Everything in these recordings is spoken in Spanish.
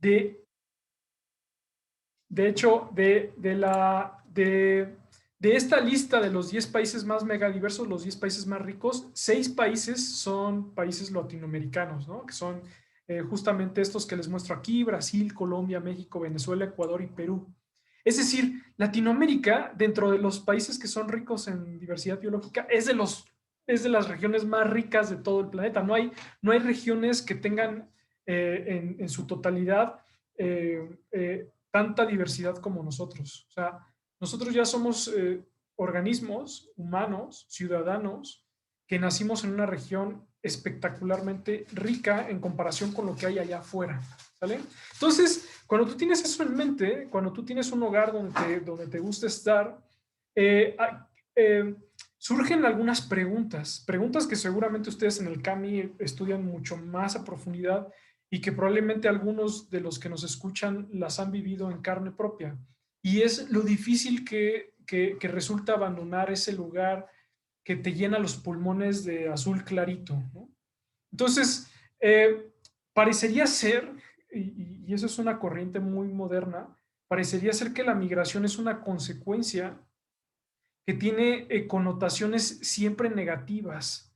De, de hecho, de esta lista de los 10 países más megadiversos, los 10 países más ricos, 6 países son países latinoamericanos, ¿no? Que son justamente estos que les muestro aquí: Brasil, Colombia, México, Venezuela, Ecuador y Perú. Es decir, Latinoamérica, dentro de los países que son ricos en diversidad biológica, es de las regiones más ricas de todo el planeta. No hay regiones que tengan en su totalidad tanta diversidad como nosotros. O sea, nosotros ya somos organismos humanos, ciudadanos, que nacimos en una región espectacularmente rica en comparación con lo que hay allá afuera. ¿Sale? Entonces, cuando tú tienes eso en mente, cuando tú tienes un hogar donde te gusta estar, eh, eh, surgen algunas preguntas que seguramente ustedes en el CAMI estudian mucho más a profundidad y que probablemente algunos de los que nos escuchan las han vivido en carne propia. Y es lo difícil que resulta abandonar ese lugar que te llena los pulmones de azul clarito, ¿no? Entonces, parecería ser, y eso es una corriente muy moderna, parecería ser que la migración es una consecuencia que tiene connotaciones siempre negativas.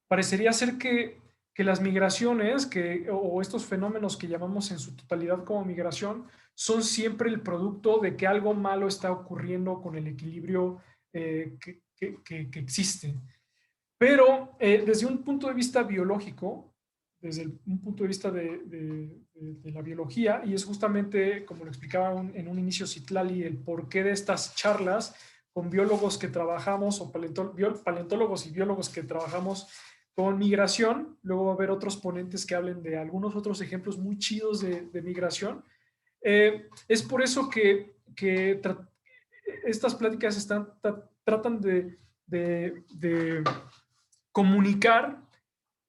Parecería ser que las migraciones o estos fenómenos que llamamos en su totalidad como migración son siempre el producto de que algo malo está ocurriendo con el equilibrio que existe. Pero desde un punto de vista biológico, un punto de vista de la biología, y es justamente, como lo explicaba en un inicio Citlali, el porqué de estas charlas con biólogos que trabajamos, o paleontólogos y biólogos que trabajamos con migración. Luego va a haber otros ponentes que hablen de algunos otros ejemplos muy chidos de migración. Es por eso que estas pláticas tratan de comunicar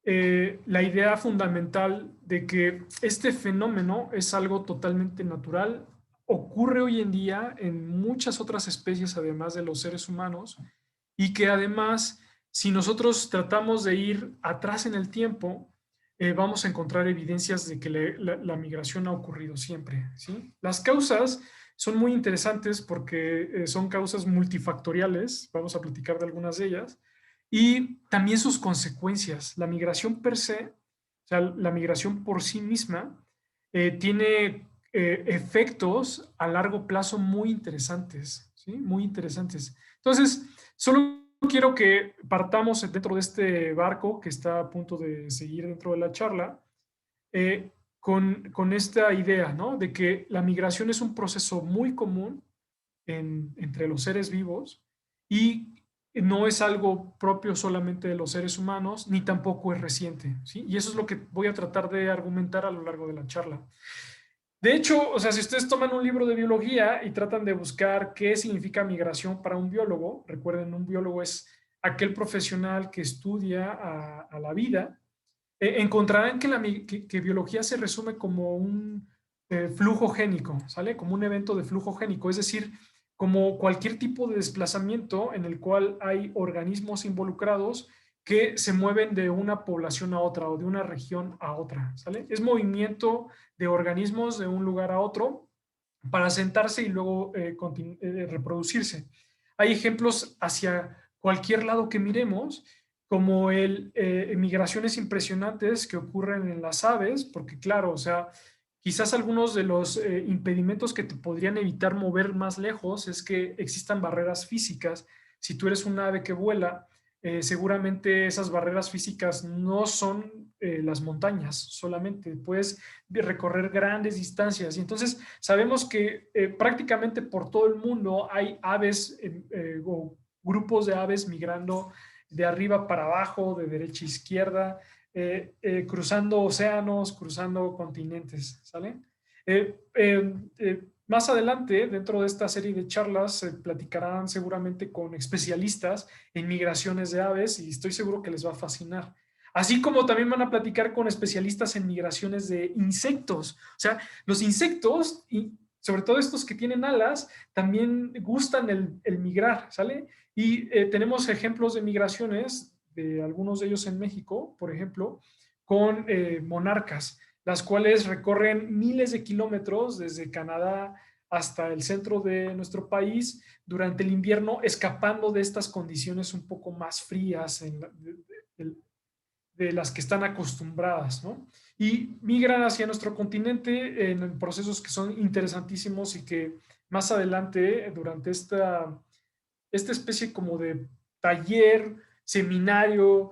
la idea fundamental de que este fenómeno es algo totalmente natural, ocurre hoy en día en muchas otras especies además de los seres humanos, y que además, si nosotros tratamos de ir atrás en el tiempo, vamos a encontrar evidencias de que la migración ha ocurrido siempre, ¿sí? Las causas son muy interesantes porque son causas multifactoriales, vamos a platicar de algunas de ellas, y también sus consecuencias. La migración per se, o sea, la migración por sí misma, tiene efectos a largo plazo muy interesantes, ¿sí? Muy interesantes. Entonces, solo quiero que partamos dentro de este barco que está a punto de seguir dentro de la charla, con esta idea, ¿no? De que la migración es un proceso muy común entre los seres vivos y no es algo propio solamente de los seres humanos, ni tampoco es reciente, ¿sí? Y eso es lo que voy a tratar de argumentar a lo largo de la charla. De hecho, o sea, si ustedes toman un libro de biología y tratan de buscar qué significa migración para un biólogo, recuerden, un biólogo es aquel profesional que estudia a la vida, encontrarán que biología se resume como un flujo génico, ¿sale? Como un evento de flujo génico, es decir, como cualquier tipo de desplazamiento en el cual hay organismos involucrados que se mueven de una población a otra o de una región a otra, ¿sale? Es movimiento de organismos de un lugar a otro para asentarse y luego reproducirse. Hay ejemplos hacia cualquier lado que miremos, como migraciones impresionantes que ocurren en las aves, porque claro, o sea, quizás algunos de los impedimentos que te podrían evitar mover más lejos es que existan barreras físicas. Si tú eres un ave que vuela, seguramente esas barreras físicas no son las montañas solamente, puedes recorrer grandes distancias. Y entonces sabemos que prácticamente por todo el mundo hay aves o grupos de aves migrando de arriba para abajo, de derecha a izquierda, cruzando océanos, cruzando continentes, ¿sale? Más adelante, dentro de esta serie de charlas, se platicarán seguramente con especialistas en migraciones de aves y estoy seguro que les va a fascinar. Así como también van a platicar con especialistas en migraciones de insectos. O sea, los insectos, y sobre todo estos que tienen alas, también gustan el migrar, ¿sale? Y tenemos ejemplos de migraciones, de algunos de ellos en México, por ejemplo, con monarcas. las cuales recorren miles de kilómetros desde Canadá hasta el centro de nuestro país durante el invierno, escapando de estas condiciones un poco más frías de las que están acostumbradas, ¿no? Y migran hacia nuestro continente en procesos que son interesantísimos y que más adelante, durante esta especie como de taller, seminario,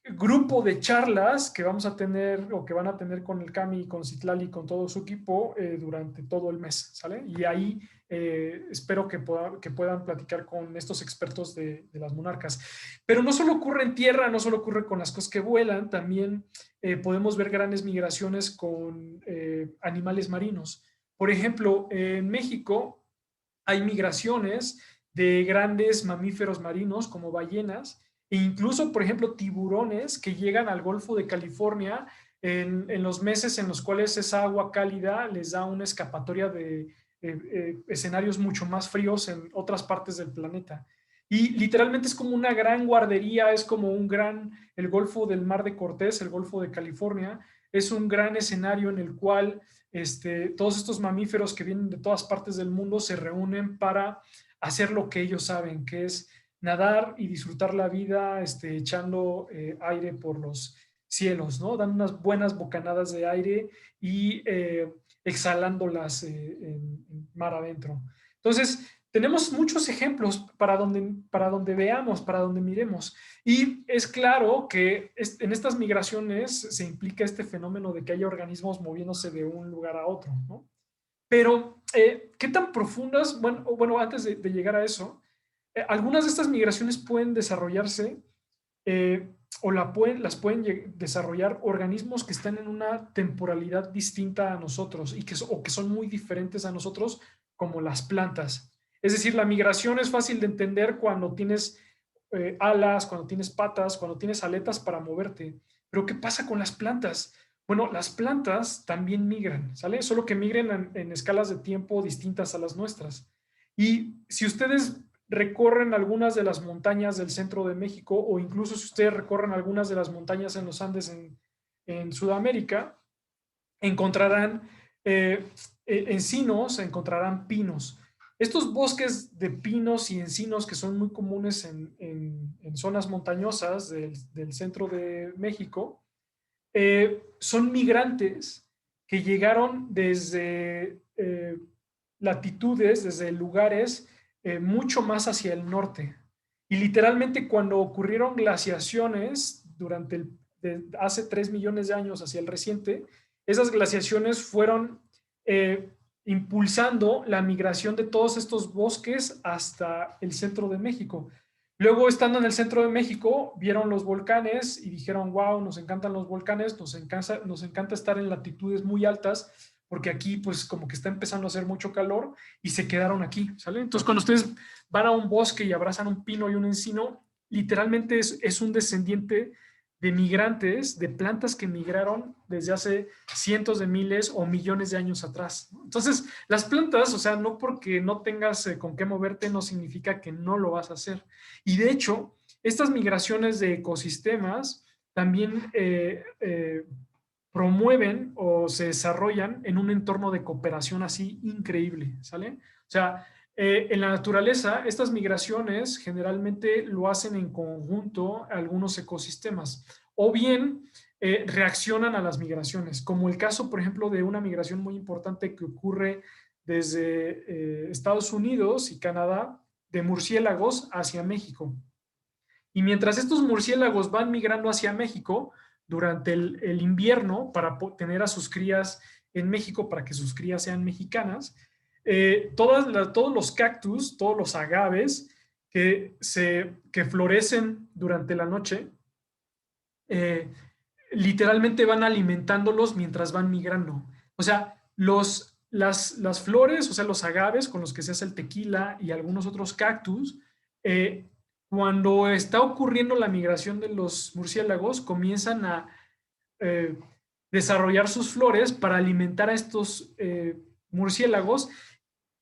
grupo de charlas que vamos a tener o que van a tener con el Cami, con Citlali y con todo su equipo durante todo el mes, ¿sale? Y ahí espero que puedan platicar con estos expertos de las monarcas. Pero no solo ocurre en tierra, no solo ocurre con las cosas que vuelan, también podemos ver grandes migraciones con animales marinos. Por ejemplo, en México hay migraciones de grandes mamíferos marinos como ballenas e incluso, por ejemplo, tiburones que llegan al Golfo de California en los meses en los cuales esa agua cálida les da una escapatoria de escenarios mucho más fríos en otras partes del planeta. Y literalmente es como una gran guardería, es como el Golfo del Mar de Cortés, el Golfo de California, es un gran escenario en el cual todos estos mamíferos que vienen de todas partes del mundo se reúnen para hacer lo que ellos saben, que es nadar y disfrutar la vida echando aire por los cielos, ¿no? Dan unas buenas bocanadas de aire y exhalándolas en mar adentro. Entonces, tenemos muchos ejemplos para donde veamos, para donde miremos. Y es claro que en estas migraciones se implica este fenómeno de que haya organismos moviéndose de un lugar a otro, ¿no? Pero, ¿qué tan profundas? Bueno, antes de llegar a eso, algunas de estas migraciones pueden desarrollarse o las pueden desarrollar organismos que están en una temporalidad distinta a nosotros o que son muy diferentes a nosotros, como las plantas. Es decir, la migración es fácil de entender cuando tienes alas, cuando tienes patas, cuando tienes aletas para moverte. Pero ¿qué pasa con las plantas? Bueno, las plantas también migran, ¿sale? Solo que migran en escalas de tiempo distintas a las nuestras. Y si ustedes recorren algunas de las montañas del centro de México o incluso si ustedes recorren algunas de las montañas en los Andes en Sudamérica, encontrarán encinos, encontrarán pinos. Estos bosques de pinos y encinos que son muy comunes en zonas montañosas del centro de México, son migrantes que llegaron desde latitudes, desde lugares mucho más hacia el norte. Y literalmente cuando ocurrieron glaciaciones hace 3 millones de años hacia el reciente, esas glaciaciones fueron impulsando la migración de todos estos bosques hasta el centro de México. Luego, estando en el centro de México, vieron los volcanes y dijeron, wow, nos encantan los volcanes, nos encanta estar en latitudes muy altas, porque aquí pues como que está empezando a hacer mucho calor y se quedaron aquí, ¿sale? Entonces, cuando ustedes van a un bosque y abrazan un pino y un encino, literalmente es un descendiente de migrantes, de plantas que migraron desde hace cientos de miles o millones de años atrás, ¿no? Entonces, las plantas, o sea, no porque no tengas con qué moverte, no significa que no lo vas a hacer. Y de hecho, estas migraciones de ecosistemas también promueven o se desarrollan en un entorno de cooperación así increíble, ¿sale? O sea, en la naturaleza, estas migraciones generalmente lo hacen en conjunto algunos ecosistemas o bien reaccionan a las migraciones, como el caso, por ejemplo, de una migración muy importante que ocurre desde Estados Unidos y Canadá, de murciélagos hacia México. Y mientras estos murciélagos van migrando hacia México durante el invierno para tener a sus crías en México, para que sus crías sean mexicanas, todos los cactus, todos los agaves que florecen durante la noche, eh, literalmente van alimentándolos mientras van migrando. O sea, las flores, o sea, los agaves con los que se hace el tequila y algunos otros cactus, cuando está ocurriendo la migración de los murciélagos, comienzan a eh, desarrollar sus flores para alimentar a estos murciélagos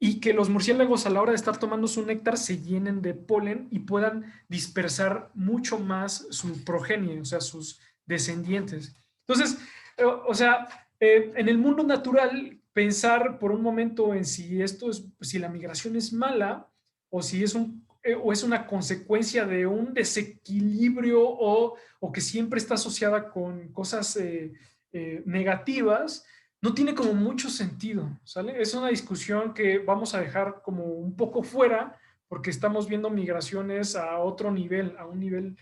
y que los murciélagos a la hora de estar tomando su néctar se llenen de polen y puedan dispersar mucho más su progenie, o sea, sus descendientes. Entonces, o sea, en el mundo natural, pensar por un momento en si si la migración es mala o si o es una consecuencia de un desequilibrio o que siempre está asociada con cosas negativas, no tiene como mucho sentido, ¿sale? Es una discusión que vamos a dejar como un poco fuera porque estamos viendo migraciones a otro nivel, a un nivel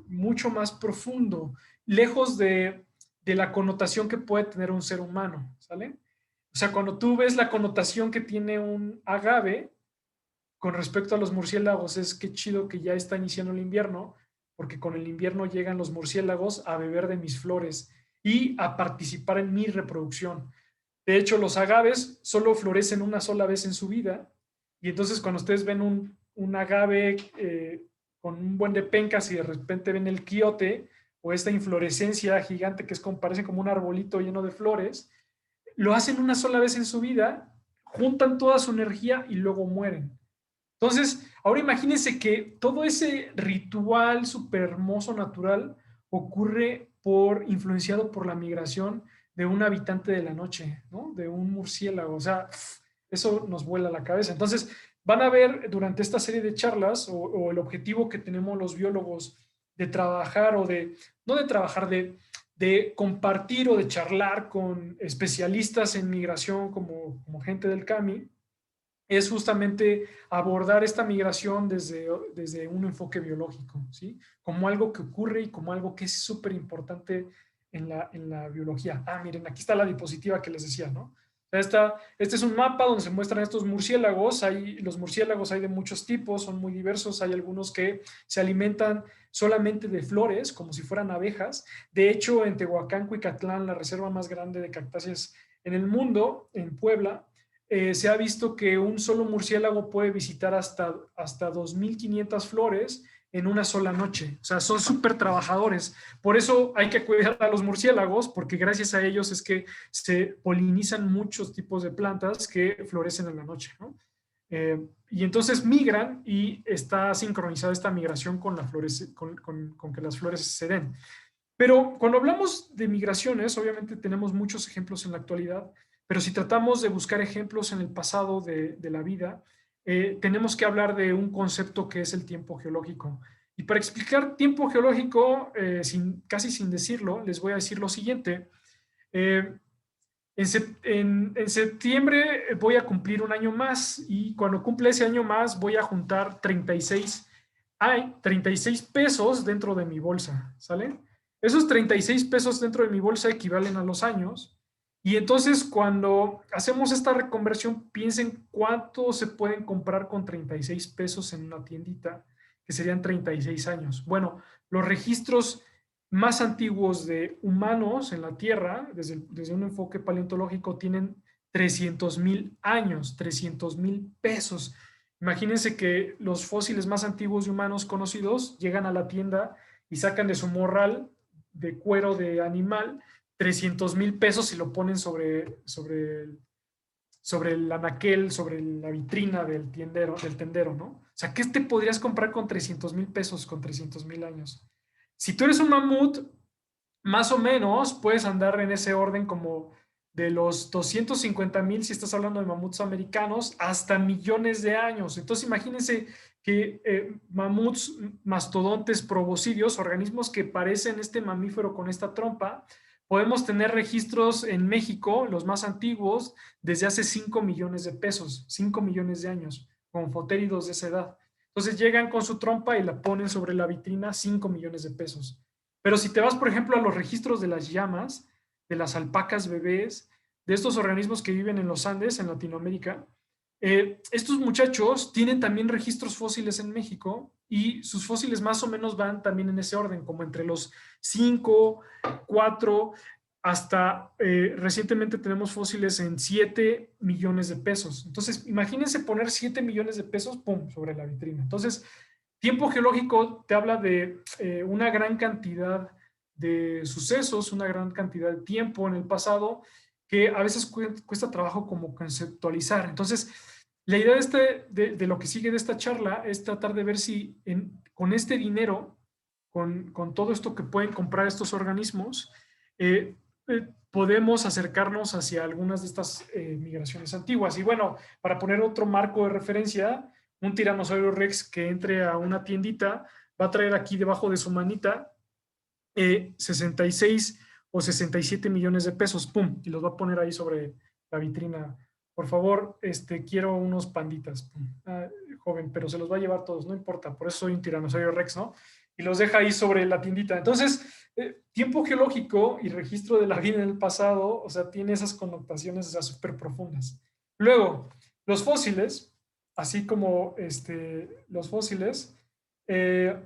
mucho más profundo, lejos de la connotación que puede tener un ser humano, ¿sale? O sea, cuando tú ves la connotación que tiene un agave con respecto a los murciélagos, es que chido que ya está iniciando el invierno, porque con el invierno llegan los murciélagos a beber de mis flores y a participar en mi reproducción. De hecho, los agaves solo florecen una sola vez en su vida, y entonces cuando ustedes ven un agave con un buen de pencas y de repente ven el quiote o esta inflorescencia gigante que parece como un arbolito lleno de flores, lo hacen una sola vez en su vida, juntan toda su energía y luego mueren. Entonces, ahora imagínense que todo ese ritual súper hermoso natural ocurre influenciado por la migración de un habitante de la noche, ¿no? De un murciélago. O sea, eso nos vuela la cabeza. Entonces, van a ver durante esta serie de charlas o el objetivo que tenemos los biólogos de trabajar no de trabajar, de compartir o de charlar con especialistas en migración como gente del CAMI, es justamente abordar esta migración desde un enfoque biológico, ¿sí? Como algo que ocurre y como algo que es súper importante en la biología. Ah, miren, aquí está la diapositiva que les decía, ¿no? Este es un mapa donde se muestran estos murciélagos. Los murciélagos hay de muchos tipos, son muy diversos. Hay algunos que se alimentan solamente de flores, como si fueran abejas. De hecho, en Tehuacán, Cuicatlán, la reserva más grande de cactáceas en el mundo, en Puebla, se ha visto que un solo murciélago puede visitar hasta 2.500 flores en una sola noche. O sea, son súper trabajadores. Por eso hay que cuidar a los murciélagos, porque gracias a ellos es que se polinizan muchos tipos de plantas que florecen en la noche, ¿no? Y entonces migran y está sincronizada esta migración con, con que las flores se den. Pero cuando hablamos de migraciones, obviamente tenemos muchos ejemplos en la actualidad, pero si tratamos de buscar ejemplos en el pasado de la vida, tenemos que hablar de un concepto que es el tiempo geológico. Y para explicar tiempo geológico, casi sin decirlo, les voy a decir lo siguiente. Eh, en septiembre voy a cumplir un año más y cuando cumple ese año más voy a juntar 36 pesos dentro de mi bolsa, ¿sale? Esos 36 pesos dentro de mi bolsa equivalen a los años y entonces cuando hacemos esta reconversión, piensen cuánto se pueden comprar con 36 pesos en una tiendita, que serían 36 años. Bueno, los registros más antiguos de humanos en la Tierra, desde un enfoque paleontológico, tienen 300,000 años, 300,000 pesos. Imagínense que los fósiles más antiguos de humanos conocidos llegan a la tienda y sacan de su morral de cuero de animal 300,000 pesos y lo ponen sobre el anaquel, sobre la vitrina del tendero, ¿no? O sea, ¿qué te podrías comprar con 300,000 pesos, con 300,000 años? Si tú eres un mamut, más o menos puedes andar en ese orden como de los 250,000, si estás hablando de mamuts americanos, hasta millones de años. Entonces imagínense que mamuts, mastodontes, proboscidios, organismos que parecen este mamífero con esta trompa, podemos tener registros en México, los más antiguos, desde hace 5 millones de pesos, 5 millones de años, con fotéridos de esa edad. Entonces llegan con su trompa y la ponen sobre la vitrina, 5 millones de pesos. Pero si te vas, por ejemplo, a los registros de las llamas, de las alpacas bebés, de estos organismos que viven en los Andes, en Latinoamérica, estos muchachos tienen también registros fósiles en México y sus fósiles más o menos van también en ese orden, como entre los 5, 4, hasta recientemente tenemos fósiles en 7 millones de pesos. Entonces, imagínense poner 7 millones de pesos, ¡pum!, sobre la vitrina. Entonces, tiempo geológico te habla de una gran cantidad de sucesos, una gran cantidad de tiempo en el pasado que a veces cuesta trabajo como conceptualizar. Entonces, la idea de lo que sigue de esta charla es tratar de ver si con este dinero, con todo esto que pueden comprar estos organismos, podemos acercarnos hacia algunas de estas migraciones antiguas. Y bueno, para poner otro marco de referencia, un tiranosaurio rex que entre a una tiendita va a traer aquí debajo de su manita 66 o 67 millones de pesos, ¡pum! Y los va a poner ahí sobre la vitrina. Por favor, quiero unos panditas, joven, pero se los va a llevar todos, no importa, por eso soy un tiranosaurio rex, ¿no? Y los deja ahí sobre la tiendita. Entonces, tiempo geológico y registro de la vida en el pasado, o sea, tiene esas connotaciones, o sea, súper profundas. Luego, los fósiles, así como los fósiles, eh,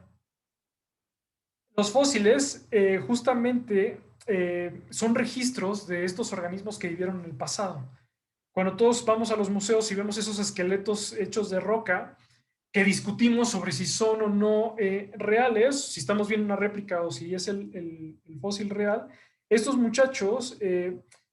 justamente son registros de estos organismos que vivieron en el pasado. Cuando todos vamos a los museos y vemos esos esqueletos hechos de roca, que discutimos sobre si son o no reales, si estamos viendo una réplica o si es el fósil real, estos muchachos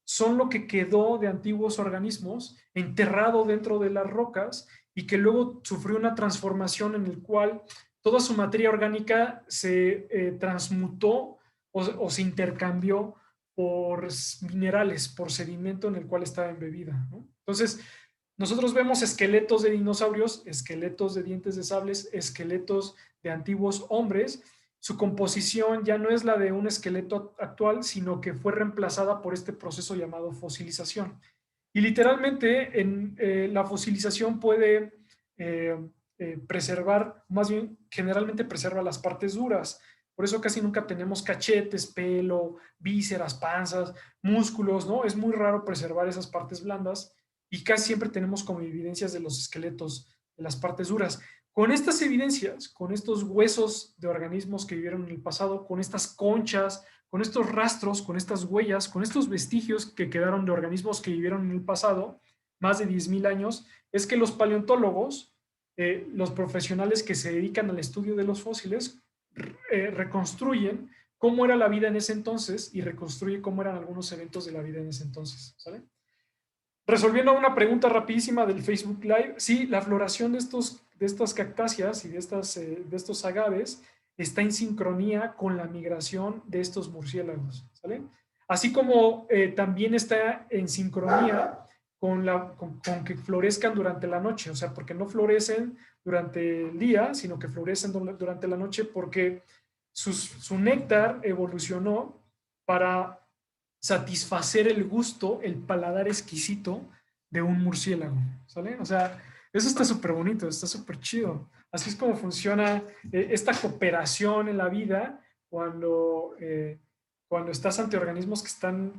son lo que quedó de antiguos organismos enterrado dentro de las rocas y que luego sufrió una transformación en el cual toda su materia orgánica se transmutó o se intercambió por minerales, por sedimento en el cual estaba embebida, ¿no? Entonces, nosotros vemos esqueletos de dinosaurios, esqueletos de dientes de sables, esqueletos de antiguos hombres. Su composición ya no es la de un esqueleto actual, sino que fue reemplazada por este proceso llamado fosilización. Y literalmente la fosilización puede eh, preservar, más bien generalmente preserva las partes duras. Por eso casi nunca tenemos cachetes, pelo, vísceras, panzas, músculos, ¿no? Es muy raro preservar esas partes blandas y casi siempre tenemos como evidencias de los esqueletos, de las partes duras. Con estas evidencias, con estos huesos de organismos que vivieron en el pasado, con estas conchas, con estos rastros, con estas huellas, con estos vestigios que quedaron de organismos que vivieron en el pasado, más de 10.000 años, es que los paleontólogos, los profesionales que se dedican al estudio de los fósiles, reconstruyen cómo era la vida en ese entonces y reconstruyen cómo eran algunos eventos de la vida en ese entonces, ¿sale? Resolviendo una pregunta rapidísima del Facebook Live, sí, la floración de estas cactáceas y de estos agaves está en sincronía con la migración de estos murciélagos, ¿sale? Así como también está en sincronía con que florezcan durante la noche, o sea, porque no florecen durante el día, sino que florecen durante la noche porque su néctar evolucionó para satisfacer el gusto, el paladar exquisito de un murciélago, ¿sale? O sea, eso está súper bonito, está súper chido. Así es como funciona esta cooperación en la vida cuando estás ante organismos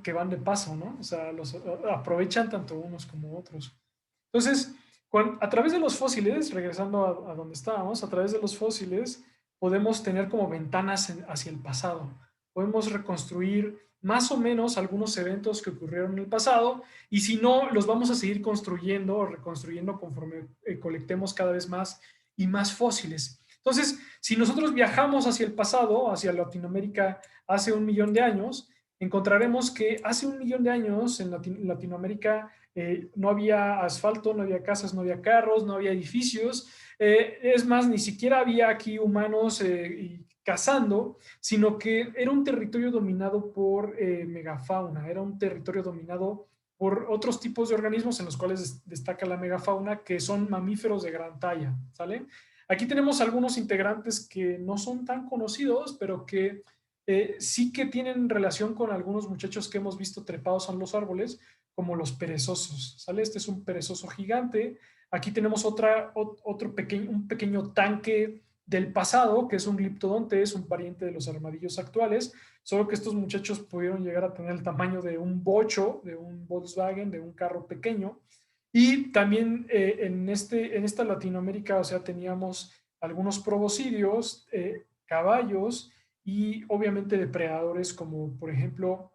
que van de paso, ¿no? O sea, los aprovechan tanto unos como otros. Entonces, a través de los fósiles, regresando a donde estábamos, a través de los fósiles podemos tener como ventanas hacia el pasado. Podemos reconstruir más o menos algunos eventos que ocurrieron en el pasado y si no, los vamos a seguir construyendo o reconstruyendo conforme colectemos cada vez más y más fósiles. Entonces, si nosotros viajamos hacia el pasado, hacia Latinoamérica hace 1.000.000 de años, encontraremos que hace 1.000.000 de años en Latinoamérica no había asfalto, no había casas, no había carros, no había edificios. Es más, ni siquiera había aquí humanos cazando, sino que era un territorio dominado por megafauna, era un territorio dominado por otros tipos de organismos en los cuales destaca la megafauna, que son mamíferos de gran talla, ¿sale? Aquí tenemos algunos integrantes que no son tan conocidos, pero que sí que tienen relación con algunos muchachos que hemos visto trepados en los árboles, como los perezosos, ¿sale? Este es un perezoso gigante. Aquí tenemos un pequeño tanque del pasado, que es un gliptodonte, es un pariente de los armadillos actuales, solo que estos muchachos pudieron llegar a tener el tamaño de un bocho, de un Volkswagen, de un carro pequeño. Y también en esta Latinoamérica, o sea, teníamos algunos proboscidios, caballos y obviamente depredadores como, por ejemplo,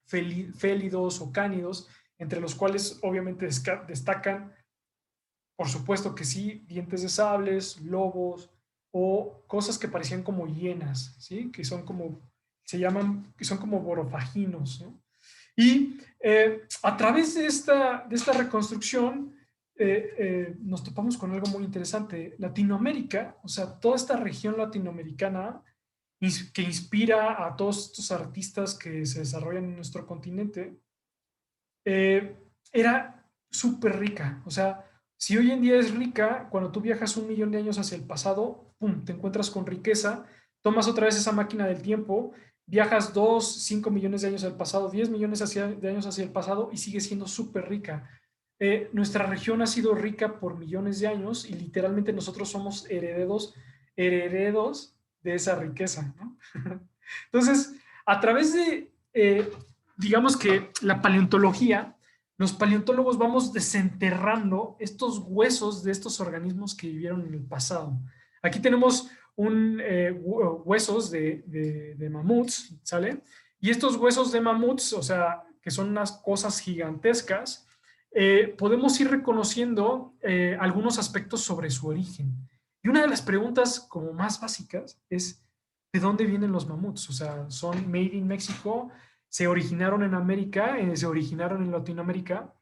félidos o cánidos, entre los cuales obviamente destacan, por supuesto que sí, dientes de sables, lobos o cosas que parecían como hienas, ¿sí? Que son como borofaginos, ¿no? Y a través de esta reconstrucción nos topamos con algo muy interesante. Latinoamérica, o sea, toda esta región latinoamericana que inspira a todos estos artistas que se desarrollan en nuestro continente, era súper rica. O sea, si hoy en día es rica, cuando tú viajas 1 millón de años hacia el pasado, ¡pum!, te encuentras con riqueza, tomas otra vez esa máquina del tiempo, viajas 2, 5 millones de años al pasado, 10 millones de años hacia el pasado y sigue siendo súper rica. Nuestra región ha sido rica por millones de años y literalmente nosotros somos herederos de esa riqueza, ¿no? Entonces, a través de, digamos que la paleontología, los paleontólogos vamos desenterrando estos huesos de estos organismos que vivieron en el pasado. Aquí tenemos huesos de mamuts, ¿sale? Y estos huesos de mamuts, o sea, que son unas cosas gigantescas, podemos ir reconociendo algunos aspectos sobre su origen. Y una de las preguntas como más básicas es, ¿de dónde vienen los mamuts? O sea, ¿son made in México? ¿Se originaron en América? ¿Se originaron en Latinoamérica?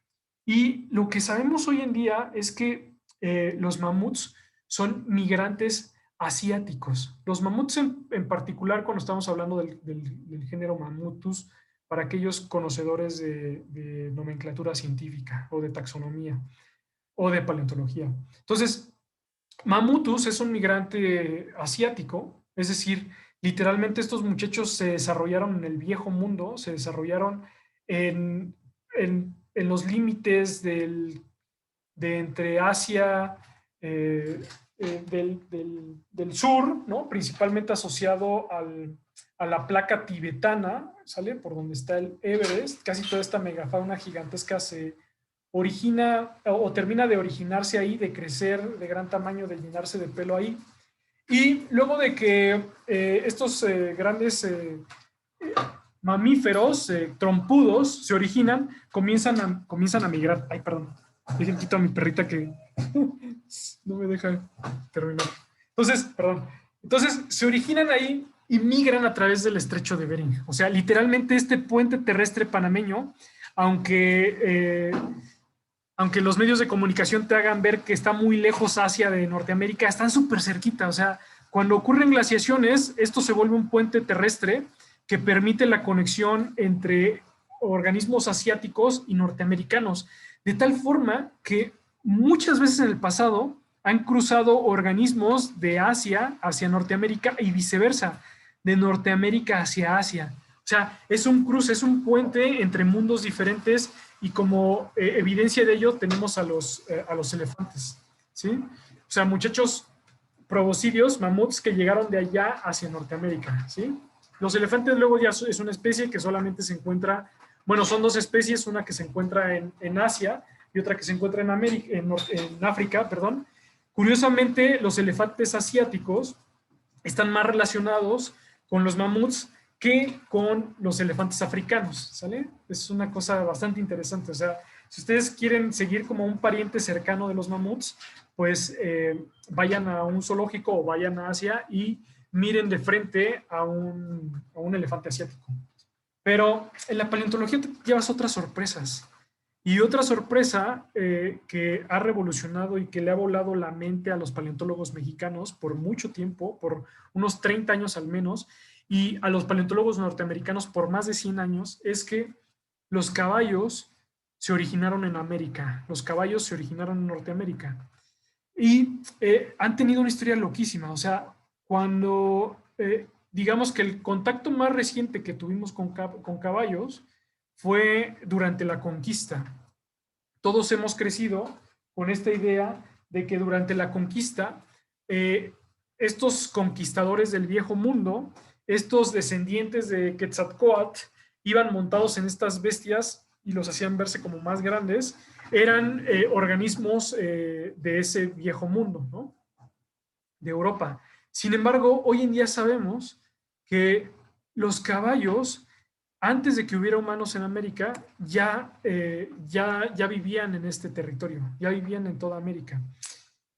Y lo que sabemos hoy en día es que los mamuts son migrantes asiáticos. Los mamuts en particular, cuando estamos hablando del género Mamutus, para aquellos conocedores de nomenclatura científica o de taxonomía o de paleontología. Entonces, Mamutus es un migrante asiático, es decir, literalmente estos muchachos se desarrollaron en el viejo mundo, se desarrollaron en, en los límites de entre Asia del sur, ¿no? Principalmente asociado a la placa tibetana, ¿sale? Por donde está el Everest, casi toda esta megafauna gigantesca se origina o termina de originarse ahí, de crecer de gran tamaño, de llenarse de pelo ahí. Y luego de que estos grandes mamíferos trompudos se originan, comienzan a migrar. Ay, perdón. Dejen quito a mi perrita que no me deja terminar. Entonces, perdón. Entonces, se originan ahí y migran a través del estrecho de Bering. O sea, literalmente este puente terrestre panameño, aunque aunque los medios de comunicación te hagan ver que está muy lejos Asia de Norteamérica, están súper cerquita. O sea, cuando ocurren glaciaciones, esto se vuelve un puente terrestre que permite la conexión entre organismos asiáticos y norteamericanos, de tal forma que muchas veces en el pasado han cruzado organismos de Asia hacia Norteamérica y viceversa, de Norteamérica hacia Asia. O sea, es un cruce, es un puente entre mundos diferentes y como evidencia de ello tenemos a los elefantes, ¿sí? O sea, muchachos proboscideos, mamuts que llegaron de allá hacia Norteamérica, ¿sí? Los elefantes luego ya es una especie que solamente se encuentra, bueno, son dos especies, una que se encuentra en Asia y otra que se encuentra en, América, en África, perdón. Curiosamente, los elefantes asiáticos están más relacionados con los mamuts que con los elefantes africanos, ¿sale? Es una cosa bastante interesante. O sea, si ustedes quieren seguir como un pariente cercano de los mamuts, pues vayan a un zoológico o vayan a Asia y miren de frente a un elefante asiático. Pero en la paleontología te llevas otras sorpresas. Y otra sorpresa que ha revolucionado y que le ha volado la mente a los paleontólogos mexicanos por mucho tiempo, por unos 30 años al menos, y a los paleontólogos norteamericanos por más de 100 años, es que los caballos se originaron en América, los caballos se originaron en Norteamérica. Y han tenido una historia loquísima, o sea, cuando digamos que el contacto más reciente que tuvimos con caballos fue durante la conquista. Todos hemos crecido con esta idea de que durante la conquista, estos conquistadores del viejo mundo, estos descendientes de Quetzalcóatl, iban montados en estas bestias y los hacían verse como más grandes, eran organismos de ese viejo mundo, ¿no? De Europa. Sin embargo, hoy en día sabemos que los caballos, antes de que hubiera humanos en América, ya vivían en este territorio, ya vivían en toda América.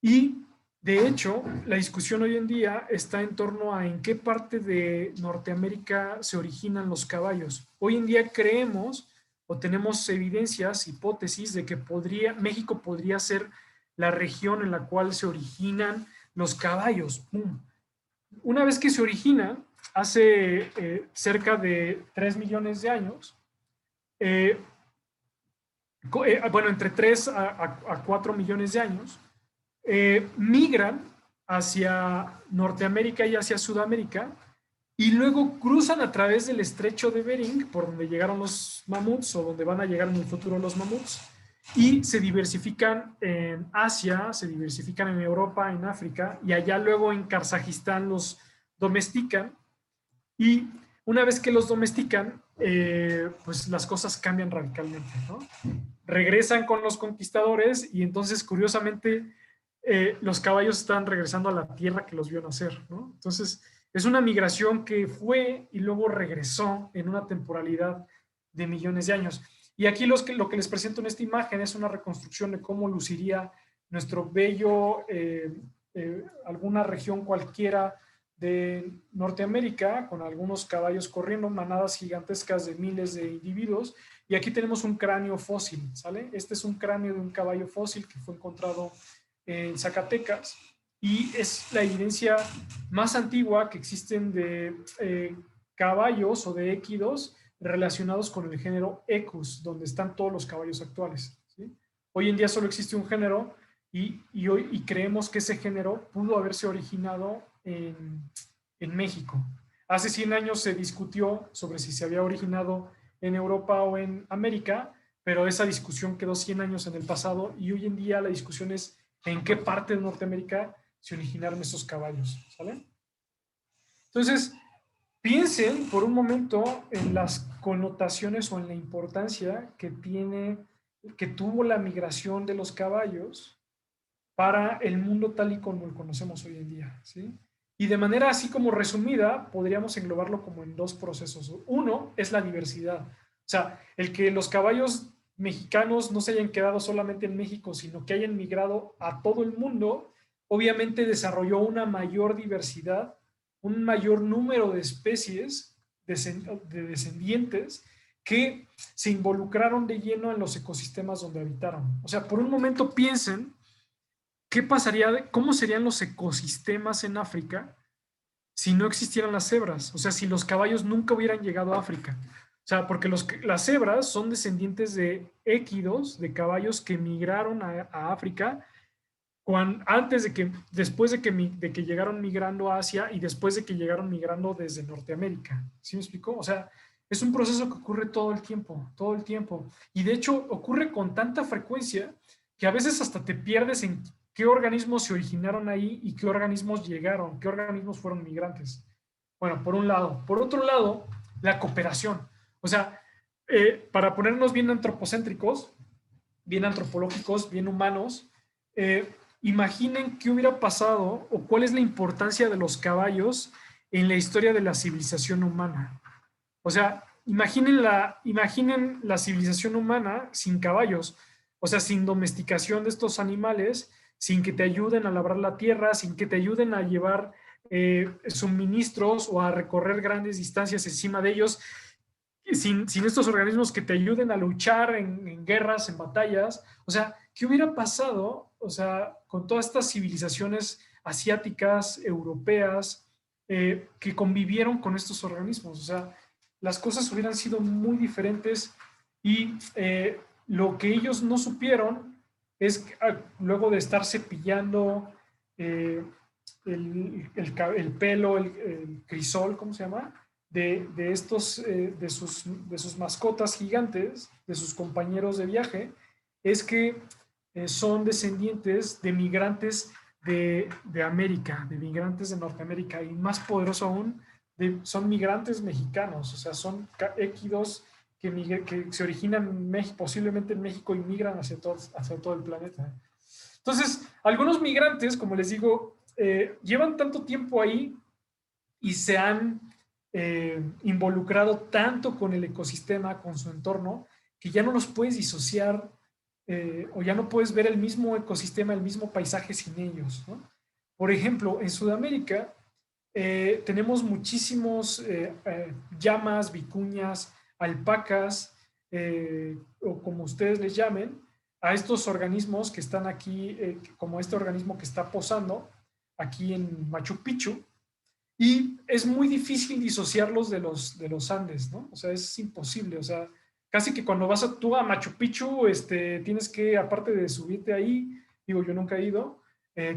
Y de hecho, la discusión hoy en día está en torno a en qué parte de Norteamérica se originan los caballos. Hoy en día creemos o tenemos evidencias, hipótesis de que México podría ser la región en la cual se originan los caballos. ¡Pum! Una vez que se originan, hace cerca de 3 millones de años, bueno, entre 3 a 4 millones de años, migran hacia Norteamérica y hacia Sudamérica y luego cruzan a través del estrecho de Bering, por donde llegaron los mamuts o donde van a llegar en el futuro los mamuts, y se diversifican en Asia, se diversifican en Europa, en África, y allá luego en Kazajistán los domestican. Y una vez que los domestican, pues las cosas cambian radicalmente, ¿no? Regresan con los conquistadores y entonces, curiosamente, los caballos están regresando a la tierra que los vio nacer, ¿no? Entonces, es una migración que fue y luego regresó en una temporalidad de millones de años. Y aquí lo que les presento en esta imagen es una reconstrucción de cómo luciría nuestro bello, alguna región cualquiera de Norteamérica, con algunos caballos corriendo, manadas gigantescas de miles de individuos. Y aquí tenemos un cráneo fósil, ¿sale? Este es un cráneo de un caballo fósil que fue encontrado en Zacatecas y es la evidencia más antigua que existen de caballos o de equidos relacionados con el género Equus, donde están todos los caballos actuales, ¿sí? Hoy en día solo existe un género y creemos que ese género pudo haberse originado en México. Hace 100 años se discutió sobre si se había originado en Europa o en América, pero esa discusión quedó 100 años en el pasado y hoy en día la discusión es en qué parte de Norteamérica se originaron esos caballos, ¿sale? Entonces, piensen por un momento en las connotaciones o en la importancia que tuvo la migración de los caballos para el mundo tal y como lo conocemos hoy en día, ¿sí? Y de manera así como resumida, podríamos englobarlo como en dos procesos. Uno es la diversidad. O sea, el que los caballos mexicanos no se hayan quedado solamente en México, sino que hayan migrado a todo el mundo, obviamente desarrolló una mayor diversidad, un mayor número de especies de descendientes que se involucraron de lleno en los ecosistemas donde habitaron. O sea, por un momento piensen ¿qué pasaría, cómo serían los ecosistemas en África si no existieran las cebras? O sea, si los caballos nunca hubieran llegado a África. O sea, porque las cebras son descendientes de équidos, de caballos que migraron a África antes de que, después de que llegaron migrando a Asia y después de que llegaron migrando desde Norteamérica. ¿Sí me explico? O sea, es un proceso que ocurre todo el tiempo, todo el tiempo. Y de hecho ocurre con tanta frecuencia que a veces hasta te pierdes en qué organismos se originaron ahí y qué organismos llegaron, qué organismos fueron migrantes. Bueno, por un lado. Por otro lado, la cooperación. O sea, para ponernos bien antropocéntricos, bien antropológicos, bien humanos, imaginen qué hubiera pasado o cuál es la importancia de los caballos en la historia de la civilización humana. O sea, imaginen la civilización humana sin caballos, o sea, sin domesticación de estos animales, sin que te ayuden a labrar la tierra, sin que te ayuden a llevar suministros o a recorrer grandes distancias encima de ellos, sin estos organismos que te ayuden a luchar en guerras, en batallas. O sea, ¿qué hubiera pasado, o sea, con todas estas civilizaciones asiáticas, europeas, que convivieron con estos organismos? O sea, las cosas hubieran sido muy diferentes y lo que ellos no supieron es que, luego de estar cepillando el pelo, el crisol, ¿cómo se llama? De sus mascotas gigantes, de sus compañeros de viaje, es que son descendientes de migrantes de América, de migrantes de Norteamérica, y más poderoso aún, son migrantes mexicanos, o sea, son équidos que se originan en México, posiblemente en México, y migran hacia todo el planeta. Entonces, algunos migrantes, como les digo, llevan tanto tiempo ahí y se han involucrado tanto con el ecosistema, con su entorno, que ya no los puedes disociar o ya no puedes ver el mismo ecosistema, el mismo paisaje sin ellos, ¿no? Por ejemplo, en Sudamérica tenemos muchísimos llamas, vicuñas, alpacas, o como ustedes les llamen, a estos organismos que están aquí, como este organismo que está posando aquí en Machu Picchu, Y es muy difícil disociarlos de los Andes, ¿no? O sea, es imposible. O sea, casi que cuando vas tú a Machu Picchu, tienes que, aparte de subirte ahí, digo, yo nunca he ido,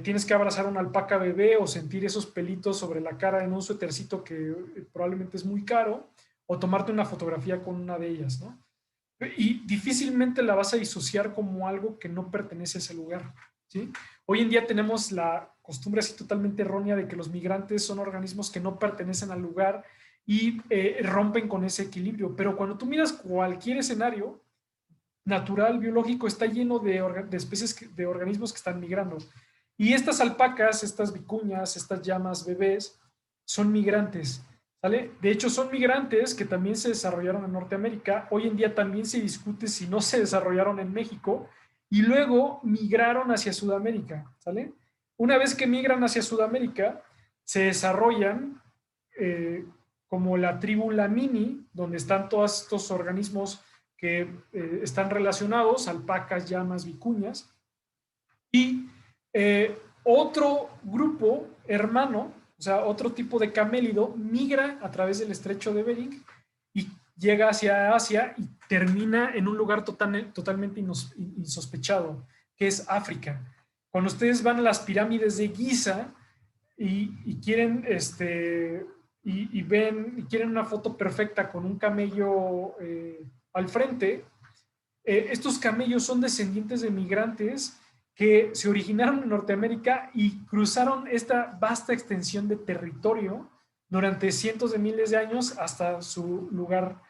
tienes que abrazar a una alpaca bebé o sentir esos pelitos sobre la cara en un suétercito que probablemente es muy caro, o tomarte una fotografía con una de ellas, ¿no? Y difícilmente la vas a disociar como algo que no pertenece a ese lugar, ¿sí? Hoy en día tenemos la costumbre así totalmente errónea de que los migrantes son organismos que no pertenecen al lugar y rompen con ese equilibrio, pero cuando tú miras cualquier escenario natural, biológico, está lleno de especies, de organismos que están migrando. Y estas alpacas, estas vicuñas, estas llamas bebés, son migrantes, ¿sale? De hecho, son migrantes que también se desarrollaron en Norteamérica. Hoy en día también se discute si no se desarrollaron en México y luego migraron hacia Sudamérica, ¿sale? Una vez que migran hacia Sudamérica, se desarrollan como la tribu Lamini, donde están todos estos organismos que están relacionados, alpacas, llamas, vicuñas, y otro grupo hermano, o sea, otro tipo de camélido, migra a través del estrecho de Bering y llega hacia Asia y termina en un lugar totalmente insospechado, que es África. Cuando ustedes van a las pirámides de Giza y quieren, ven y quieren una foto perfecta con un camello al frente, estos camellos son descendientes de migrantes que se originaron en Norteamérica y cruzaron esta vasta extensión de territorio durante cientos de miles de años hasta su lugar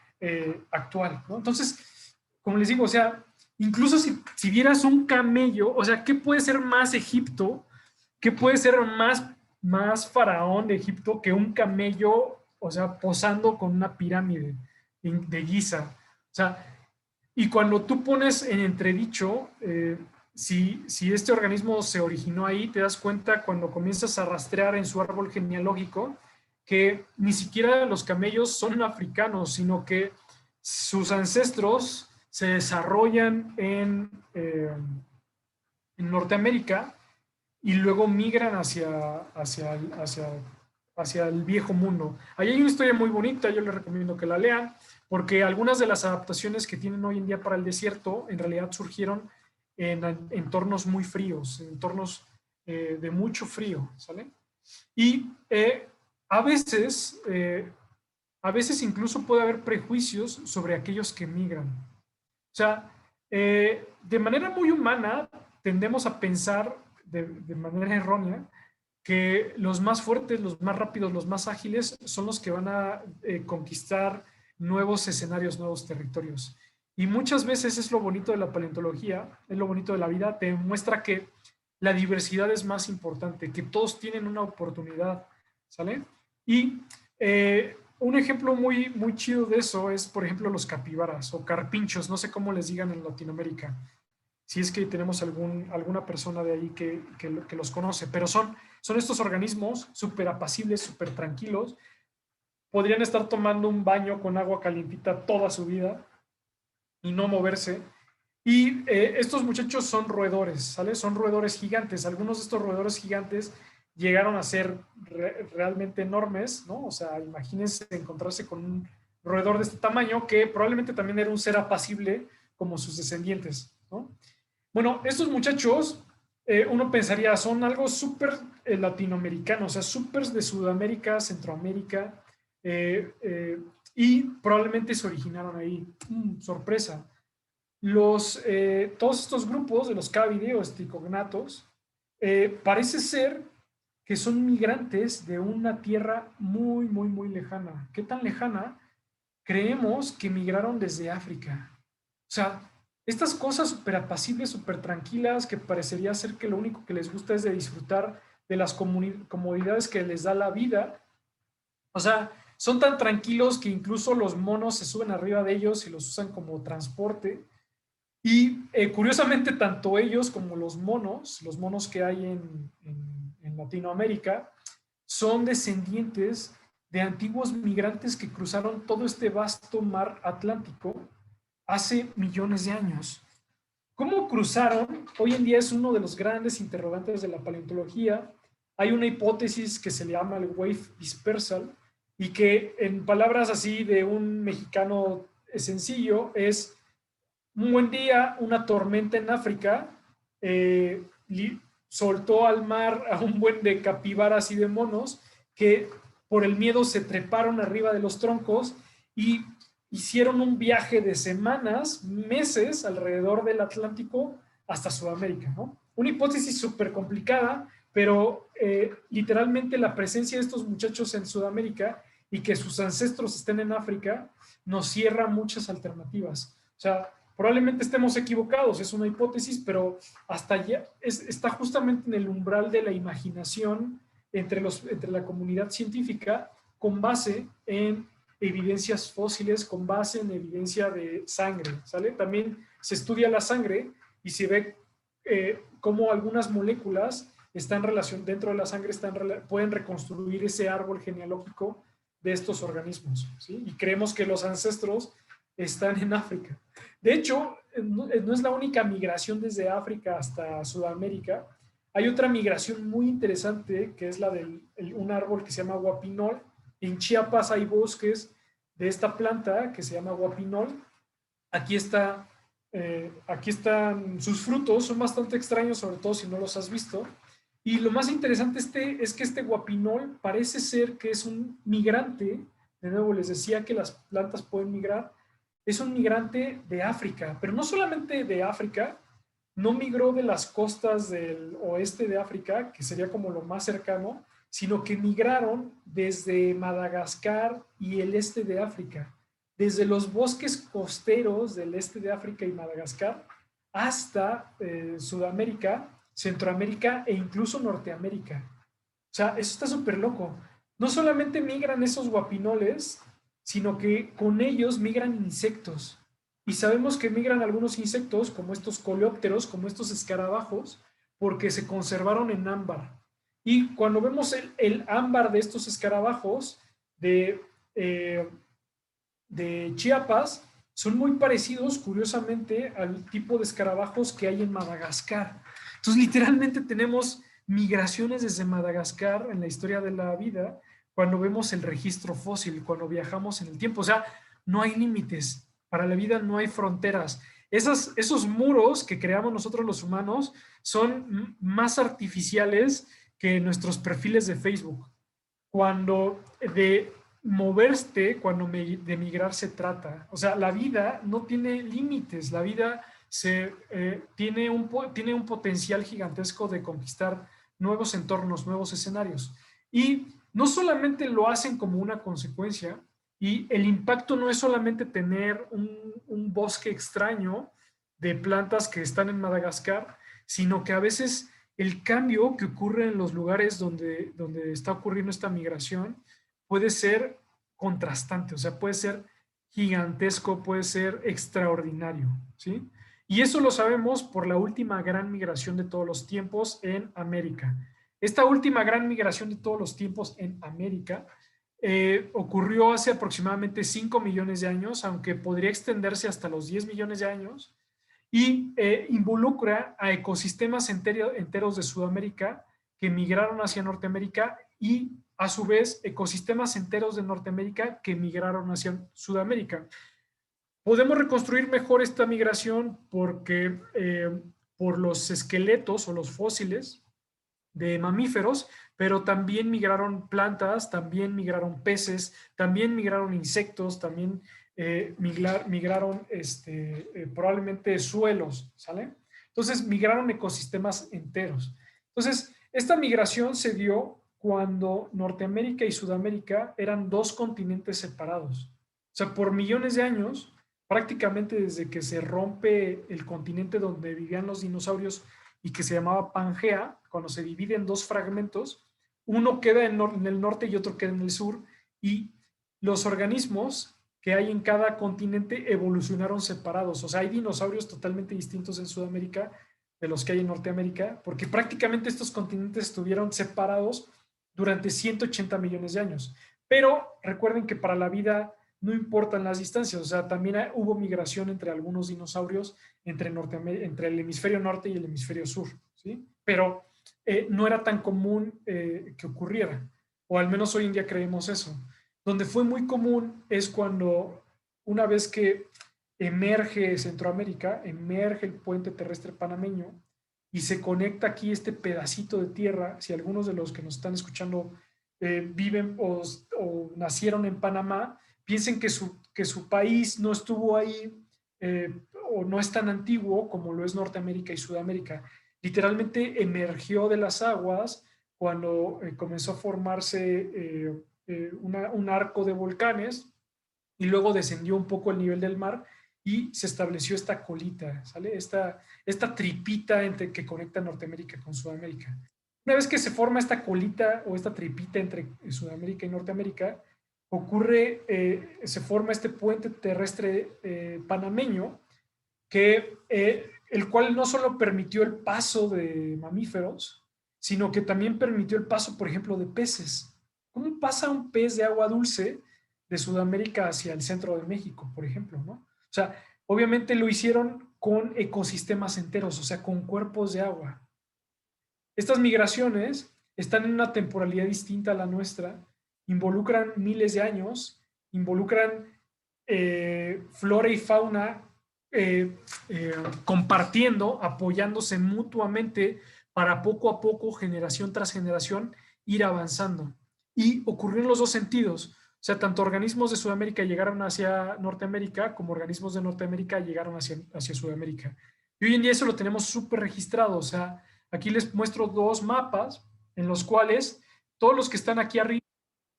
actual, ¿no? Entonces, como les digo, o sea, incluso si vieras un camello, o sea, ¿qué puede ser más Egipto? ¿Qué puede ser más faraón de Egipto que un camello, o sea, posando con una pirámide de Giza? O sea, y cuando tú pones en entredicho si este organismo se originó ahí, te das cuenta cuando comienzas a rastrear en su árbol genealógico que ni siquiera los camellos son africanos, sino que sus ancestros se desarrollan en Norteamérica y luego migran hacia el viejo mundo. Ahí hay una historia muy bonita, yo les recomiendo que la lean, porque algunas de las adaptaciones que tienen hoy en día para el desierto en realidad surgieron en entornos muy fríos, en entornos de mucho frío, ¿sale? Y a veces incluso puede haber prejuicios sobre aquellos que migran. O sea, de manera muy humana tendemos a pensar de manera errónea que los más fuertes, los más rápidos, los más ágiles son los que van a conquistar nuevos escenarios, nuevos territorios. Y muchas veces es lo bonito de la paleontología, es lo bonito de la vida, te muestra que la diversidad es más importante, que todos tienen una oportunidad, ¿sale? Y un ejemplo muy chido de eso es, por ejemplo, los capibaras o carpinchos, no sé cómo les digan en Latinoamérica, si es que tenemos alguna persona de ahí que los conoce, pero son estos organismos súper apacibles, súper tranquilos, podrían estar tomando un baño con agua calientita toda su vida y no moverse. Y estos muchachos son roedores, ¿sale? Son roedores gigantes. Algunos de estos roedores gigantes llegaron a ser realmente enormes, ¿no? O sea, imagínense encontrarse con un roedor de este tamaño que probablemente también era un ser apacible como sus descendientes, ¿no? Bueno, estos muchachos, uno pensaría, son algo súper latinoamericano, o sea, súper de Sudamérica, Centroamérica, y probablemente se originaron ahí. Sorpresa. Todos estos grupos de los Cavidae o esticognatos parece ser que son migrantes de una tierra muy lejana. ¿Qué tan lejana? Creemos que migraron desde África. O sea, estas cosas súper apacibles, súper tranquilas, que parecería ser que lo único que les gusta es de disfrutar de las comodidades que les da la vida. O sea, son tan tranquilos que incluso los monos se suben arriba de ellos y los usan como transporte. Y curiosamente, tanto ellos como los monos que hay en Latinoamérica, son descendientes de antiguos migrantes que cruzaron todo este vasto mar Atlántico hace millones de años. ¿Cómo cruzaron? Hoy en día es uno de los grandes interrogantes de la paleontología. hay una hipótesis que se le llama el wave dispersal y que en palabras así de un mexicano sencillo es un buen día, una tormenta en África eh, soltó al mar a un buen de capibaras y de monos que por el miedo se treparon arriba de los troncos y hicieron un viaje de semanas, meses alrededor del Atlántico hasta Sudamérica, ¿no? Una hipótesis súper complicada, pero literalmente la presencia de estos muchachos en Sudamérica y que sus ancestros estén en África nos cierra muchas alternativas. O sea, probablemente estemos equivocados, es una hipótesis, pero hasta allá está justamente en el umbral de la imaginación entre la comunidad científica con base en evidencias fósiles, con base en evidencia de sangre, ¿sale? También se estudia la sangre y se ve cómo algunas moléculas están dentro de la sangre pueden reconstruir ese árbol genealógico de estos organismos, ¿sí? Y creemos que los ancestros están en África. De hecho, no es la única migración desde África hasta Sudamérica. Hay otra migración muy interesante que es la de un árbol que se llama guapinol. En Chiapas hay bosques de esta planta que se llama guapinol. Aquí aquí están sus frutos, son bastante extraños, sobre todo si no los has visto. Y lo más interesante es que este guapinol parece ser que es un migrante. De nuevo, les decía que las plantas pueden migrar. Es un migrante de África, pero no solamente de África, no migró de las costas del oeste de África, que sería como lo más cercano, sino que migraron desde Madagascar y el este de África, desde los bosques costeros del este de África y Madagascar hasta Sudamérica, Centroamérica e incluso Norteamérica. O sea, eso está súper loco. No solamente migran esos guapinoles, sino que con ellos migran insectos. Y sabemos que migran algunos insectos, como estos coleópteros, como estos escarabajos, porque se conservaron en ámbar. Y cuando vemos el ámbar de estos escarabajos de, eh, de Chiapas, son muy parecidos, curiosamente, al tipo de escarabajos que hay en Madagascar. Entonces, literalmente tenemos migraciones desde Madagascar en la historia de la vida cuando vemos el registro fósil, cuando viajamos en el tiempo. O sea, no hay límites. Para la vida no hay fronteras. Esos muros que creamos nosotros los humanos son más artificiales que nuestros perfiles de Facebook. Cuando de moverte, cuando de migrar se trata. O sea, la vida no tiene límites. La vida tiene un potencial gigantesco de conquistar nuevos entornos, nuevos escenarios. Y no solamente lo hacen como una consecuencia, y el impacto no es solamente tener un bosque extraño de plantas que están en Madagascar, sino que a veces el cambio que ocurre en los lugares donde está ocurriendo esta migración puede ser contrastante, o sea, puede ser gigantesco, puede ser extraordinario, ¿sí? Y eso lo sabemos por la última gran migración de todos los tiempos en América. Esta última gran migración de todos los tiempos en América ocurrió hace aproximadamente 5 millones de años, aunque podría extenderse hasta los 10 millones de años, y involucra a ecosistemas enteros de Sudamérica que migraron hacia Norteamérica y a su vez ecosistemas enteros de Norteamérica que migraron hacia Sudamérica. Podemos reconstruir mejor esta migración porque por los esqueletos o los fósiles de mamíferos, pero también migraron plantas, también migraron peces, también migraron insectos, también migraron probablemente suelos, ¿sale? Entonces migraron ecosistemas enteros. Entonces, esta migración se dio cuando Norteamérica y Sudamérica eran dos continentes separados. O sea, por millones de años, prácticamente desde que se rompe el continente donde vivían los dinosaurios y que se llamaba Pangea, cuando se divide en dos fragmentos, uno queda en el norte y otro queda en el sur, y los organismos que hay en cada continente evolucionaron separados. O sea, hay dinosaurios totalmente distintos en Sudamérica de los que hay en Norteamérica, porque prácticamente estos continentes estuvieron separados durante 180 millones de años. Pero recuerden que para la vida no importan las distancias, o sea, también hubo migración entre algunos dinosaurios entre el hemisferio norte y el hemisferio sur, ¿sí? Pero no era tan común que ocurriera, o al menos hoy en día creemos eso. Donde fue muy común es cuando una vez que emerge Centroamérica, emerge el puente terrestre panameño y se conecta aquí este pedacito de tierra. Si algunos de los que nos están escuchando viven o nacieron en Panamá, piensen que su país no estuvo ahí eh, o no es tan antiguo como lo es Norteamérica y Sudamérica. Literalmente emergió de las aguas cuando comenzó a formarse un arco de volcanes y luego descendió un poco el nivel del mar y se estableció esta colita, ¿sale? Esta tripita que conecta Norteamérica con Sudamérica. Una vez que se forma esta colita o esta tripita entre Sudamérica y Norteamérica, se forma este puente terrestre panameño, el cual no solo permitió el paso de mamíferos, sino que también permitió el paso, por ejemplo, de peces. ¿Cómo pasa un pez de agua dulce de Sudamérica hacia el centro de México, por ejemplo, ¿no? O sea, obviamente lo hicieron con ecosistemas enteros, o sea, con cuerpos de agua. Estas migraciones están en una temporalidad distinta a la nuestra, involucran miles de años, involucran flora y fauna eh, compartiendo, apoyándose mutuamente para poco a poco, generación tras generación, ir avanzando. Y ocurrió en los dos sentidos. O sea, tanto organismos de Sudamérica llegaron hacia Norteamérica como organismos de Norteamérica llegaron hacia Sudamérica. Y hoy en día eso lo tenemos súper registrado. O sea, aquí les muestro dos mapas en los cuales todos los que están aquí arriba,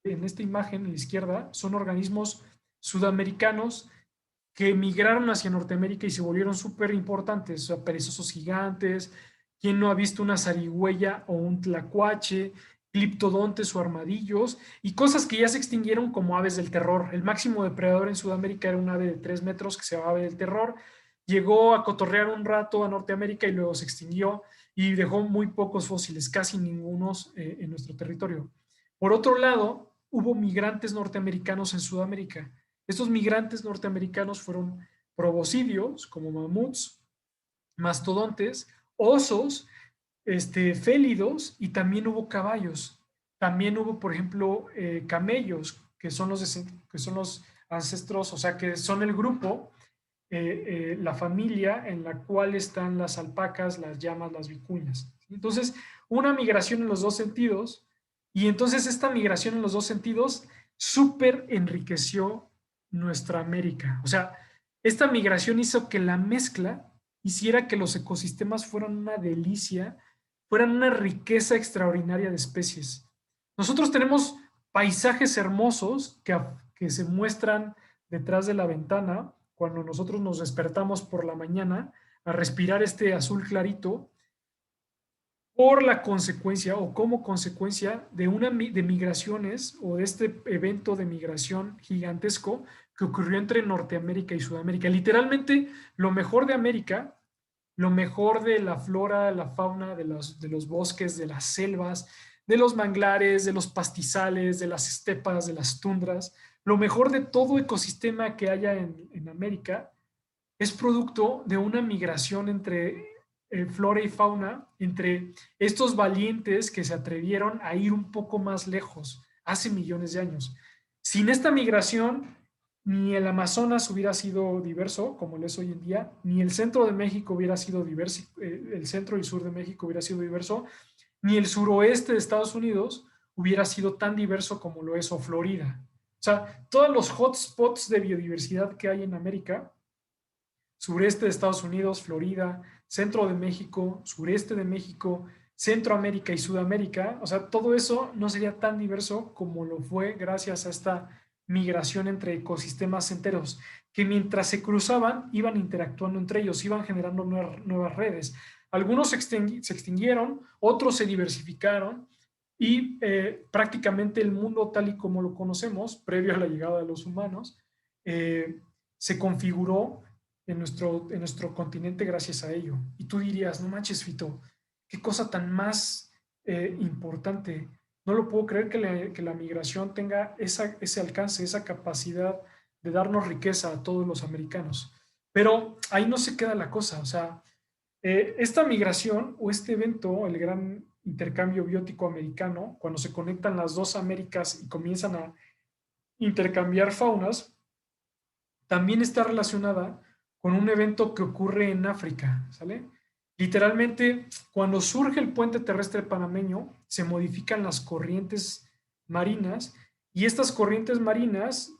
en esta imagen, en la izquierda, son organismos sudamericanos que emigraron hacia Norteamérica y se volvieron súper importantes, o sea, perezosos gigantes, ¿quién no ha visto una zarigüeya o un tlacuache, cliptodontes o armadillos, y cosas que ya se extinguieron como aves del terror? El máximo depredador en Sudamérica era un ave de 3 metros que se llamaba ave del terror, llegó a cotorrear un rato a Norteamérica y luego se extinguió y dejó muy pocos fósiles, casi ningunos en nuestro territorio. Por otro lado, hubo migrantes norteamericanos en Sudamérica. Estos migrantes norteamericanos fueron proboscidios, como mamuts, mastodontes, osos, félidos, y también hubo caballos. También hubo, por ejemplo, camellos, que son los ancestros, o sea, que son el grupo, la familia en la cual están las alpacas, las llamas, las vicuñas. Entonces, una migración en los dos sentidos, y entonces esta migración en los dos sentidos súper enriqueció nuestra América. O sea, esta migración hizo que la mezcla hiciera que los ecosistemas fueran una delicia, fueran una riqueza extraordinaria de especies. Nosotros tenemos paisajes hermosos que se muestran detrás de la ventana cuando nosotros nos despertamos por la mañana a respirar este azul clarito por la consecuencia o como consecuencia de migraciones o de este evento de migración gigantesco que ocurrió entre Norteamérica y Sudamérica. Literalmente lo mejor de América, lo mejor de la flora, la fauna, de los bosques, de las selvas, de los manglares, de los pastizales, de las estepas, de las tundras, lo mejor de todo ecosistema que haya en América es producto de una migración entre flora y fauna, entre estos valientes que se atrevieron a ir un poco más lejos hace millones de años. Sin esta migración, ni el Amazonas hubiera sido diverso como lo es hoy en día, ni el centro de México hubiera sido diverso, el centro y sur de México hubiera sido diverso, ni el suroeste de Estados Unidos hubiera sido tan diverso como lo es o Florida. O sea, todos los hotspots de biodiversidad que hay en América, sureste de Estados Unidos, Florida, centro de México, sureste de México, Centroamérica y Sudamérica, o sea, todo eso no sería tan diverso como lo fue gracias a esta migración entre ecosistemas enteros, que mientras se cruzaban iban interactuando entre ellos, iban generando nuevas redes. Algunos se extinguieron, otros se diversificaron y prácticamente el mundo tal y como lo conocemos, previo a la llegada de los humanos, se configuró en nuestro continente gracias a ello. Y tú dirías, no manches, Fito, qué cosa tan más importante. No lo puedo creer que la migración tenga ese alcance, esa capacidad de darnos riqueza a todos los americanos. Pero ahí no se queda la cosa. O sea, Esta migración o este evento, el gran intercambio biótico americano, cuando se conectan las dos Américas y comienzan a intercambiar faunas, también está relacionada con un evento que ocurre en África, ¿sale? Literalmente, cuando surge el puente terrestre panameño, se modifican las corrientes marinas y estas corrientes marinas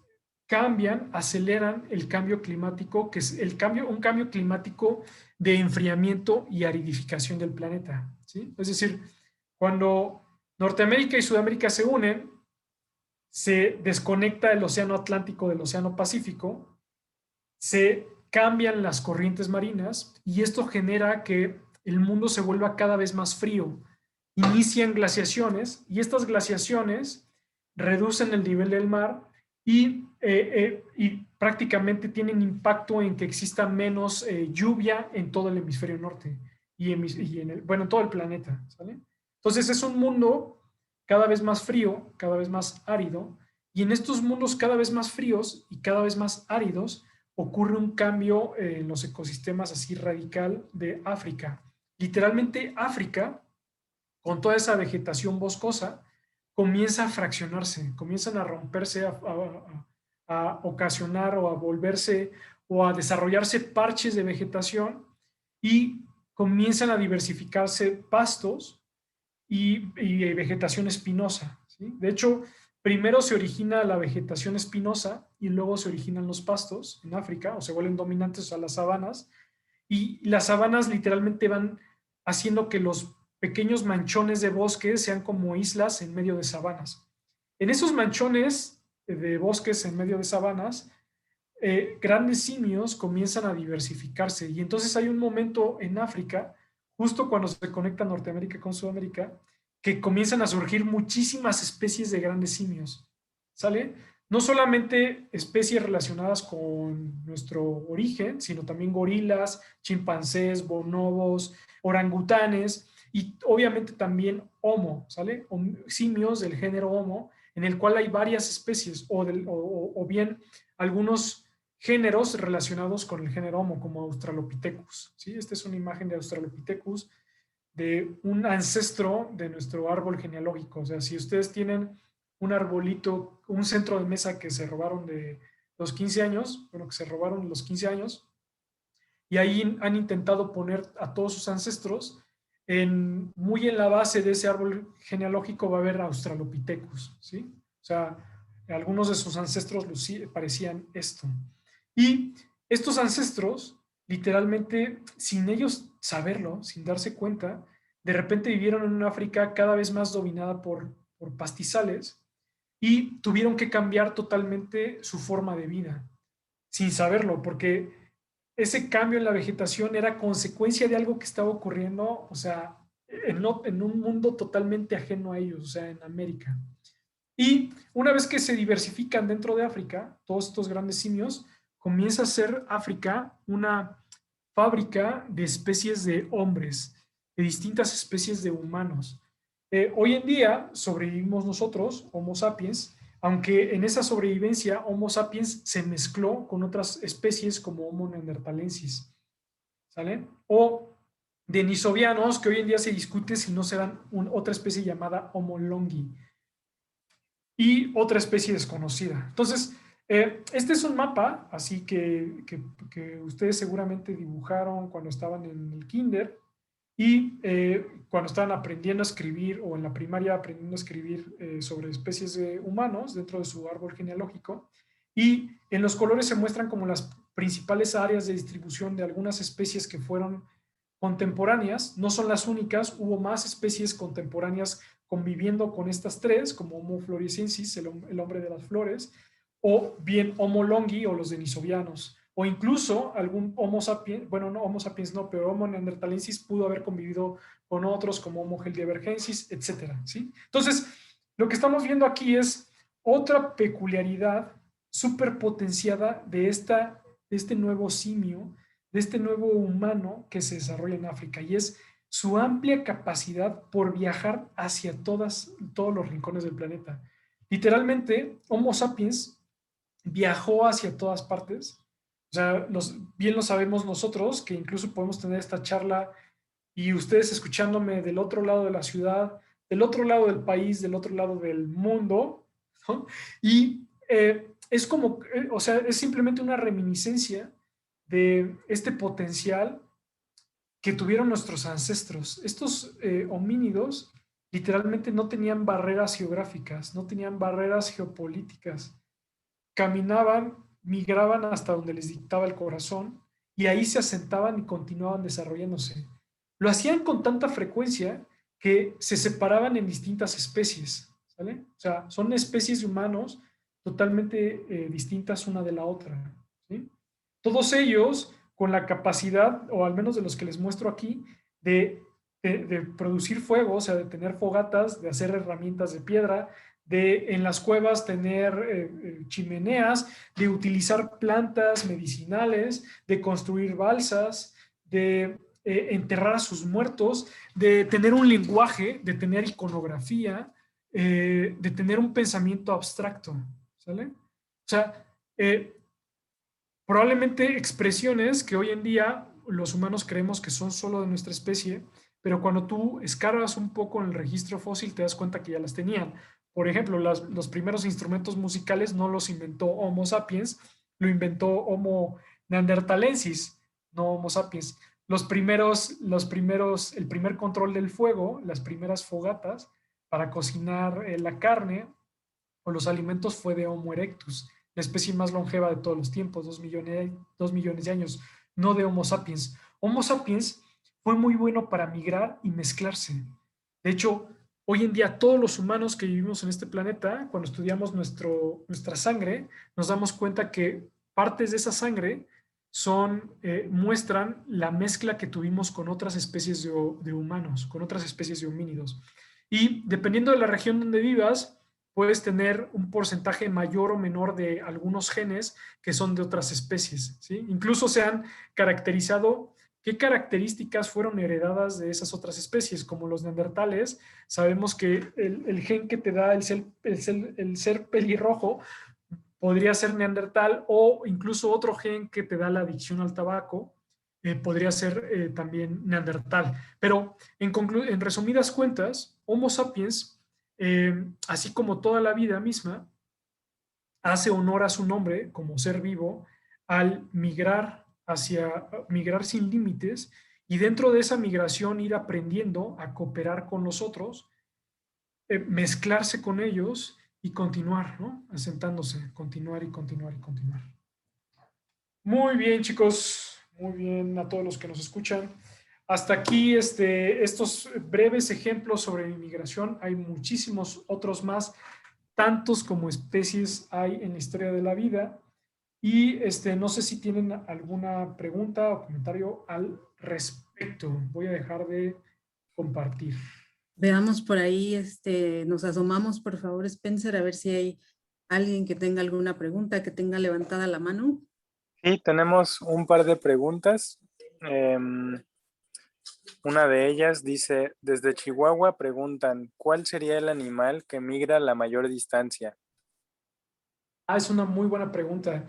cambian, aceleran el cambio climático, que es un cambio climático de enfriamiento y aridificación del planeta, ¿sí? Es decir, cuando Norteamérica y Sudamérica se unen, se desconecta el océano Atlántico del océano Pacífico, se cambian las corrientes marinas y esto genera que el mundo se vuelva cada vez más frío. Inician glaciaciones y estas glaciaciones reducen el nivel del mar y prácticamente tienen impacto en que exista menos lluvia en todo el hemisferio norte bueno, en todo el planeta, ¿sale? Entonces es un mundo cada vez más frío, cada vez más árido, y en estos mundos cada vez más fríos y cada vez más áridos ocurre un cambio en los ecosistemas así radical de África. Literalmente África, con toda esa vegetación boscosa, comienza a fraccionarse, comienzan a romperse, a ocasionar o a volverse o a desarrollarse parches de vegetación y comienzan a diversificarse pastos y vegetación espinosa, ¿sí? De hecho, primero se origina la vegetación espinosa y luego se originan los pastos en África o se vuelven dominantes a las sabanas y las sabanas literalmente van haciendo que los pequeños manchones de bosque sean como islas en medio de sabanas. En esos manchones de bosques en medio de sabanas, grandes simios comienzan a diversificarse y entonces hay un momento en África, justo cuando se conecta Norteamérica con Sudamérica, que comienzan a surgir muchísimas especies de grandes simios, ¿sale? No solamente especies relacionadas con nuestro origen, sino también gorilas, chimpancés, bonobos, orangutanes y obviamente también Homo, ¿sale? Simios del género Homo, en el cual hay varias especies o bien algunos géneros relacionados con el género Homo, como Australopithecus, ¿sí? Esta es una imagen de Australopithecus, de un ancestro de nuestro árbol genealógico. O sea, si ustedes tienen un arbolito, un centro de mesa que se robaron de los 15 años, bueno, que se robaron los 15 años, y ahí han intentado poner a todos sus ancestros, muy en la base de ese árbol genealógico va a haber Australopithecus, ¿sí? O sea, algunos de sus ancestros parecían esto. Y estos ancestros, literalmente, sin ellos saberlo, sin darse cuenta, de repente vivieron en una África cada vez más dominada por pastizales y tuvieron que cambiar totalmente su forma de vida, sin saberlo, porque ese cambio en la vegetación era consecuencia de algo que estaba ocurriendo, o sea, en un mundo totalmente ajeno a ellos, o sea, en América. Y una vez que se diversifican dentro de África, todos estos grandes simios, comienza a ser África una fábrica de especies de hombres, de distintas especies de humanos. Hoy en día sobrevivimos nosotros, Homo sapiens, aunque en esa sobrevivencia Homo sapiens se mezcló con otras especies como Homo neanderthalensis, ¿sale? O denisovianos, que hoy en día se discute si no serán otra especie llamada Homo longi y otra especie desconocida. Entonces, este es un mapa, así que ustedes seguramente dibujaron cuando estaban en el kinder y cuando estaban aprendiendo a escribir o en la primaria aprendiendo a escribir sobre especies de humanos dentro de su árbol genealógico. Y en los colores se muestran como las principales áreas de distribución de algunas especies que fueron contemporáneas, no son las únicas, hubo más especies contemporáneas conviviendo con estas tres, como Homo floresiensis, el hombre de las flores, o bien Homo longi o los denisovianos, o incluso algún Homo sapiens, bueno, no Homo sapiens no, pero Homo neanderthalensis pudo haber convivido con otros como Homo heidelbergensis, etcétera, ¿sí? Entonces, lo que estamos viendo aquí es otra peculiaridad superpotenciada de este nuevo simio, de este nuevo humano que se desarrolla en África, y es su amplia capacidad por viajar hacia todos los rincones del planeta. Literalmente, Homo sapiens viajó hacia todas partes O sea, bien lo sabemos nosotros, que incluso podemos tener esta charla y ustedes escuchándome del otro lado de la ciudad, del otro lado del país, del otro lado del mundo, ¿no? Y es como, o sea, es simplemente una reminiscencia de este potencial que tuvieron nuestros ancestros. Estos homínidos literalmente no tenían barreras geográficas, no tenían barreras geopolíticas. Caminaban, migraban hasta donde les dictaba el corazón y ahí se asentaban y continuaban desarrollándose. Lo hacían con tanta frecuencia que se separaban en distintas especies, ¿sale? O sea, son especies de humanos totalmente distintas una de la otra, ¿sí? Todos ellos con la capacidad, o al menos de los que les muestro aquí, de producir fuego, o sea, de tener fogatas, de hacer herramientas de piedra, de en las cuevas tener chimeneas, de utilizar plantas medicinales, de construir balsas, de enterrar a sus muertos, de tener un lenguaje, de tener iconografía, de tener un pensamiento abstracto, ¿sale? O sea, probablemente expresiones que hoy en día los humanos creemos que son solo de nuestra especie, pero cuando tú escarbas un poco en el registro fósil te das cuenta que ya las tenían. Por ejemplo, los primeros instrumentos musicales no los inventó Homo sapiens, lo inventó Homo neanderthalensis, no Homo sapiens. El primer control del fuego, las primeras fogatas para cocinar la carne o los alimentos fue de Homo erectus, la especie más longeva de todos los tiempos, 2 millones de años, no de Homo sapiens. Homo sapiens fue muy bueno para migrar y mezclarse. De hecho, hoy en día todos los humanos que vivimos en este planeta, cuando estudiamos nuestra sangre, nos damos cuenta que partes de esa sangre muestran la mezcla que tuvimos con otras especies de humanos, con otras especies de homínidos. Y dependiendo de la región donde vivas, puedes tener un porcentaje mayor o menor de algunos genes que son de otras especies, ¿sí? Incluso se han caracterizado qué características fueron heredadas de esas otras especies, como los neandertales. Sabemos que el gen que te da el ser pelirrojo podría ser neandertal, o incluso otro gen que te da la adicción al tabaco podría ser también neandertal. Pero en resumidas cuentas, Homo sapiens, así como toda la vida misma, hace honor a su nombre como ser vivo al migrar sin límites, y dentro de esa migración ir aprendiendo a cooperar con los otros, mezclarse con ellos y continuar, ¿no? Asentándose, continuar y continuar y continuar. Muy bien, chicos. Muy bien a todos los que nos escuchan. Hasta aquí estos breves ejemplos sobre inmigración. Hay muchísimos otros más, tantos como especies hay en la historia de la vida. Y no sé si tienen alguna pregunta o comentario al respecto. Voy a dejar de compartir. Veamos por ahí, nos asomamos, por favor, Spencer, a ver si hay alguien que tenga alguna pregunta, que tenga levantada la mano. Sí, tenemos un par de preguntas. Una de ellas dice, desde Chihuahua preguntan, ¿cuál sería el animal que migra la mayor distancia? Es una muy buena pregunta.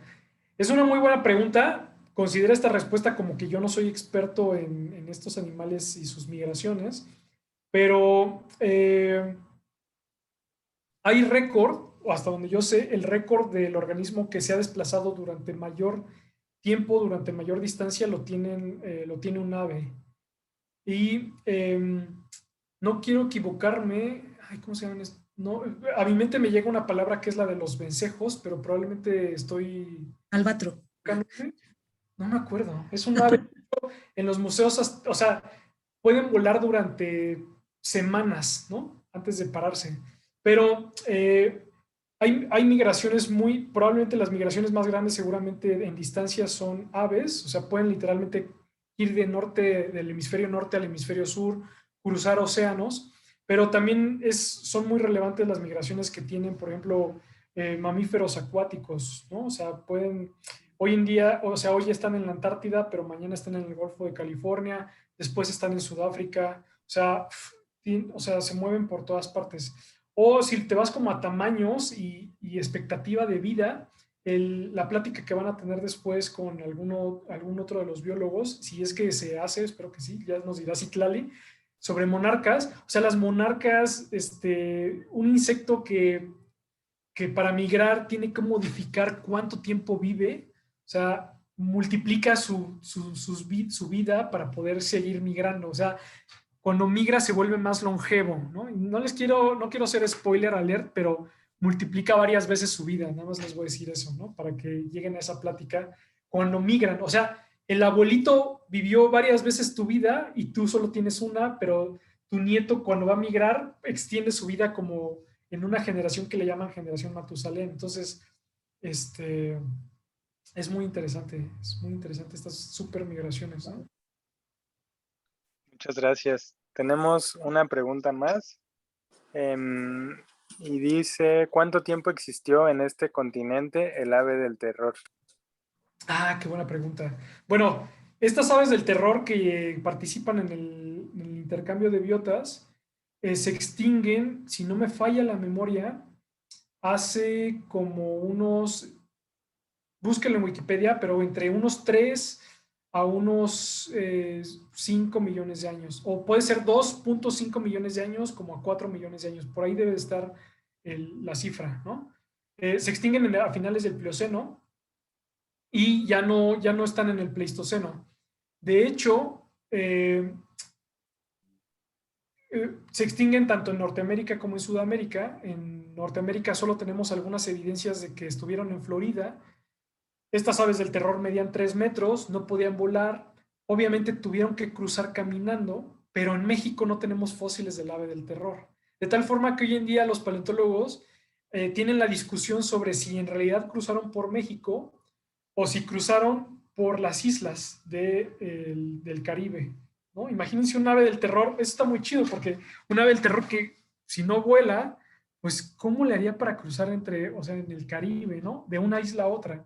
Es una muy buena pregunta. Considera esta respuesta como que yo no soy experto en estos animales y sus migraciones, pero hay récord, o hasta donde yo sé, el récord del organismo que se ha desplazado durante mayor tiempo, durante mayor distancia, lo tiene un ave. Y no quiero equivocarme. Ay, ¿cómo se llaman? No, a mi mente me llega una palabra que es la de los vencejos, pero probablemente estoy... Albatro. No me acuerdo. Es un ave en los museos, o sea, pueden volar durante semanas, ¿no? Antes de pararse. Pero hay migraciones probablemente las migraciones más grandes seguramente en distancia son aves, o sea, pueden literalmente ir del hemisferio norte al hemisferio sur, cruzar océanos, pero también son muy relevantes las migraciones que tienen, por ejemplo, mamíferos acuáticos, ¿no? O sea, hoy en día, o sea, hoy están en la Antártida, pero mañana están en el Golfo de California, después están en Sudáfrica, o sea, se mueven por todas partes. O si te vas como a tamaños y expectativa de vida, la plática que van a tener después con algún otro de los biólogos, si es que se hace, espero que sí, ya nos dirá Citlali, sobre monarcas. O sea, las monarcas, un insecto que para migrar tiene que modificar cuánto tiempo vive, o sea, multiplica su vida para poder seguir migrando. O sea, cuando migra se vuelve más longevo, ¿no? Y no quiero ser spoiler alert, pero multiplica varias veces su vida, nada más les voy a decir eso, ¿no? Para que lleguen a esa plática cuando migran. O sea, el abuelito vivió varias veces tu vida y tú solo tienes una, pero tu nieto cuando va a migrar extiende su vida como en una generación que le llaman generación Matusalén. Entonces, este, es muy interesante estas super migraciones, ¿no? Muchas gracias. Tenemos una pregunta más. Y dice, ¿cuánto tiempo existió en este continente el ave del terror? Ah, qué buena pregunta. Bueno, estas aves del terror que participan en el intercambio de biotas se extinguen, si no me falla la memoria, hace como búsquenlo en Wikipedia, pero entre unos 3 a unos 5 millones de años. O puede ser 2.5 millones de años como a 4 millones de años. Por ahí debe estar la cifra, ¿no? Se extinguen a finales del Plioceno y ya no están en el Pleistoceno. De hecho, se extinguen tanto en Norteamérica como en Sudamérica. En Norteamérica solo tenemos algunas evidencias de que estuvieron en Florida. Estas aves del terror medían 3 metros, no podían volar, obviamente tuvieron que cruzar caminando, pero en México no tenemos fósiles del ave del terror. De tal forma que hoy en día los paleontólogos tienen la discusión sobre si en realidad cruzaron por México o si cruzaron por las islas del Caribe, ¿no? Imagínense un ave del terror, eso está muy chido porque un ave del terror que si no vuela, pues ¿cómo le haría para cruzar o sea, en el Caribe, ¿no? De una isla a otra.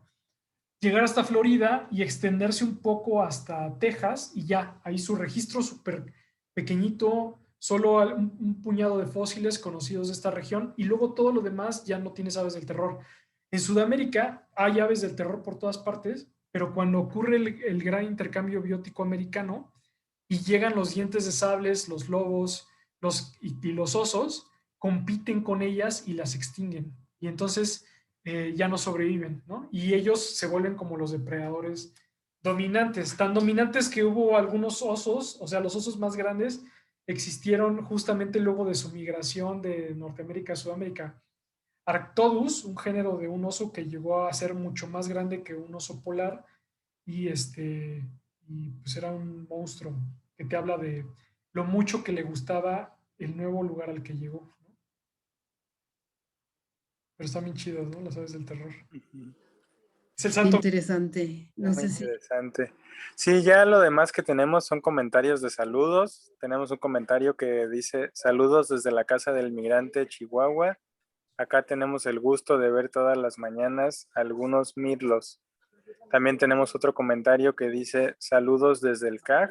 Llegar hasta Florida y extenderse un poco hasta Texas y ya, ahí su registro súper pequeñito, solo un puñado de fósiles conocidos de esta región y luego todo lo demás ya no tienes aves del terror. En Sudamérica hay aves del terror por todas partes, pero cuando ocurre el gran intercambio biótico americano y llegan los dientes de sables, los lobos y los osos, compiten con ellas y las extinguen. Y entonces ya no sobreviven, ¿no? Y ellos se vuelven como los depredadores dominantes, tan dominantes que hubo algunos osos, o sea, los osos más grandes existieron justamente luego de su migración de Norteamérica a Sudamérica. Arctodus, un género de un oso que llegó a ser mucho más grande que un oso polar y y pues era un monstruo que te habla de lo mucho que le gustaba el nuevo lugar al que llegó, ¿no? Pero están bien chidas, ¿no? Las aves del terror. Es el Qué santo. interesante. No Muy sé si interesante. Sí, ya lo demás que tenemos son comentarios de saludos. Tenemos un comentario que dice, saludos desde la Casa del Migrante, Chihuahua. Acá tenemos el gusto de ver todas las mañanas algunos mirlos. También tenemos otro comentario que dice, saludos desde el CAG.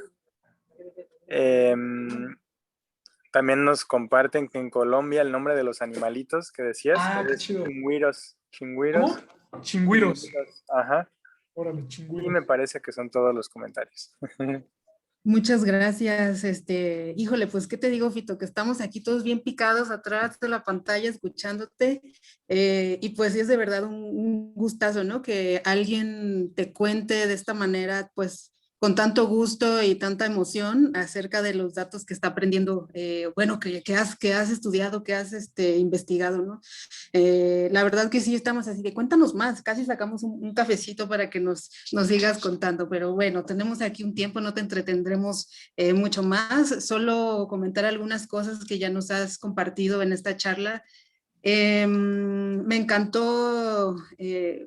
También nos comparten que en Colombia el nombre de los animalitos que decías Ah, qué es chido. chingüiros. ¿Cómo? Chingüiros. Chingüiros. Chingüiros. Ajá. Órale, Y chingüiros. me parece que son todos los comentarios. muchas gracias. Híjole, pues, ¿qué te digo, Fito? Que estamos aquí todos bien picados atrás de la pantalla escuchándote. Y pues sí es de verdad un gustazo, ¿no? Que alguien te cuente de esta manera, pues, con tanto gusto y tanta emoción acerca de los datos que está aprendiendo, bueno, que has estudiado, que has investigado, ¿no? La verdad que sí estamos así de cuéntanos más, casi sacamos un cafecito para que nos sigas contando, pero bueno, tenemos aquí un tiempo, no te entretendremos mucho más, solo comentar algunas cosas que ya nos has compartido en esta charla. Me encantó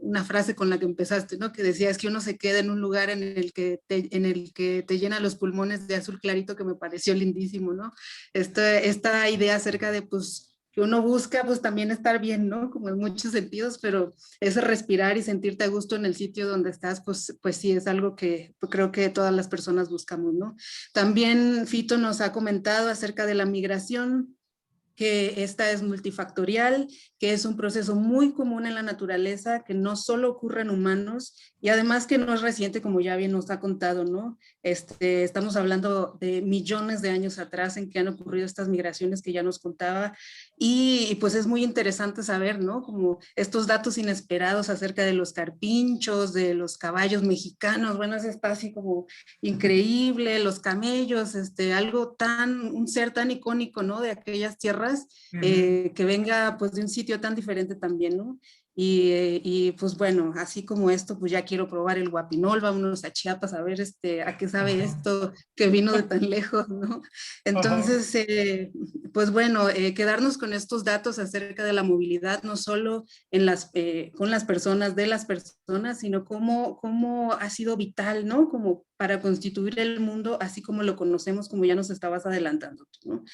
una frase con la que empezaste, ¿no? Que decías que uno se queda en un lugar en el que te llena los pulmones de azul clarito, que me pareció lindísimo, ¿no? Esta idea acerca de, pues, que uno busca, pues, también estar bien, ¿no? Como en muchos sentidos, pero ese respirar y sentirte a gusto en el sitio donde estás, pues sí, es algo que pues, creo que todas las personas buscamos, ¿no? También Fito nos ha comentado acerca de la migración, que esta es multifactorial, que es un proceso muy común en la naturaleza, que no solo ocurre en humanos y además que no es reciente, como ya bien nos ha contado, ¿no? Estamos hablando de millones de años atrás en que han ocurrido estas migraciones que ya nos contaba y pues es muy interesante saber, ¿no? Como estos datos inesperados acerca de los carpinchos, de los caballos mexicanos, bueno, eso está así como increíble, los camellos, algo tan, un ser tan icónico, ¿no? De aquellas tierras, que venga pues de un sitio tan diferente también, ¿no? Y pues bueno, así como esto, pues ya quiero probar el guapinol, vámonos a Chiapas a ver a qué sabe Ajá, esto que vino de tan lejos, ¿no? ajá. Entonces, pues bueno, quedarnos con estos datos acerca de la movilidad, no solo con las personas, de las personas, sino cómo ha sido vital, ¿no? Como para constituir el mundo así como lo conocemos, como ya nos estabas adelantando, ¿no?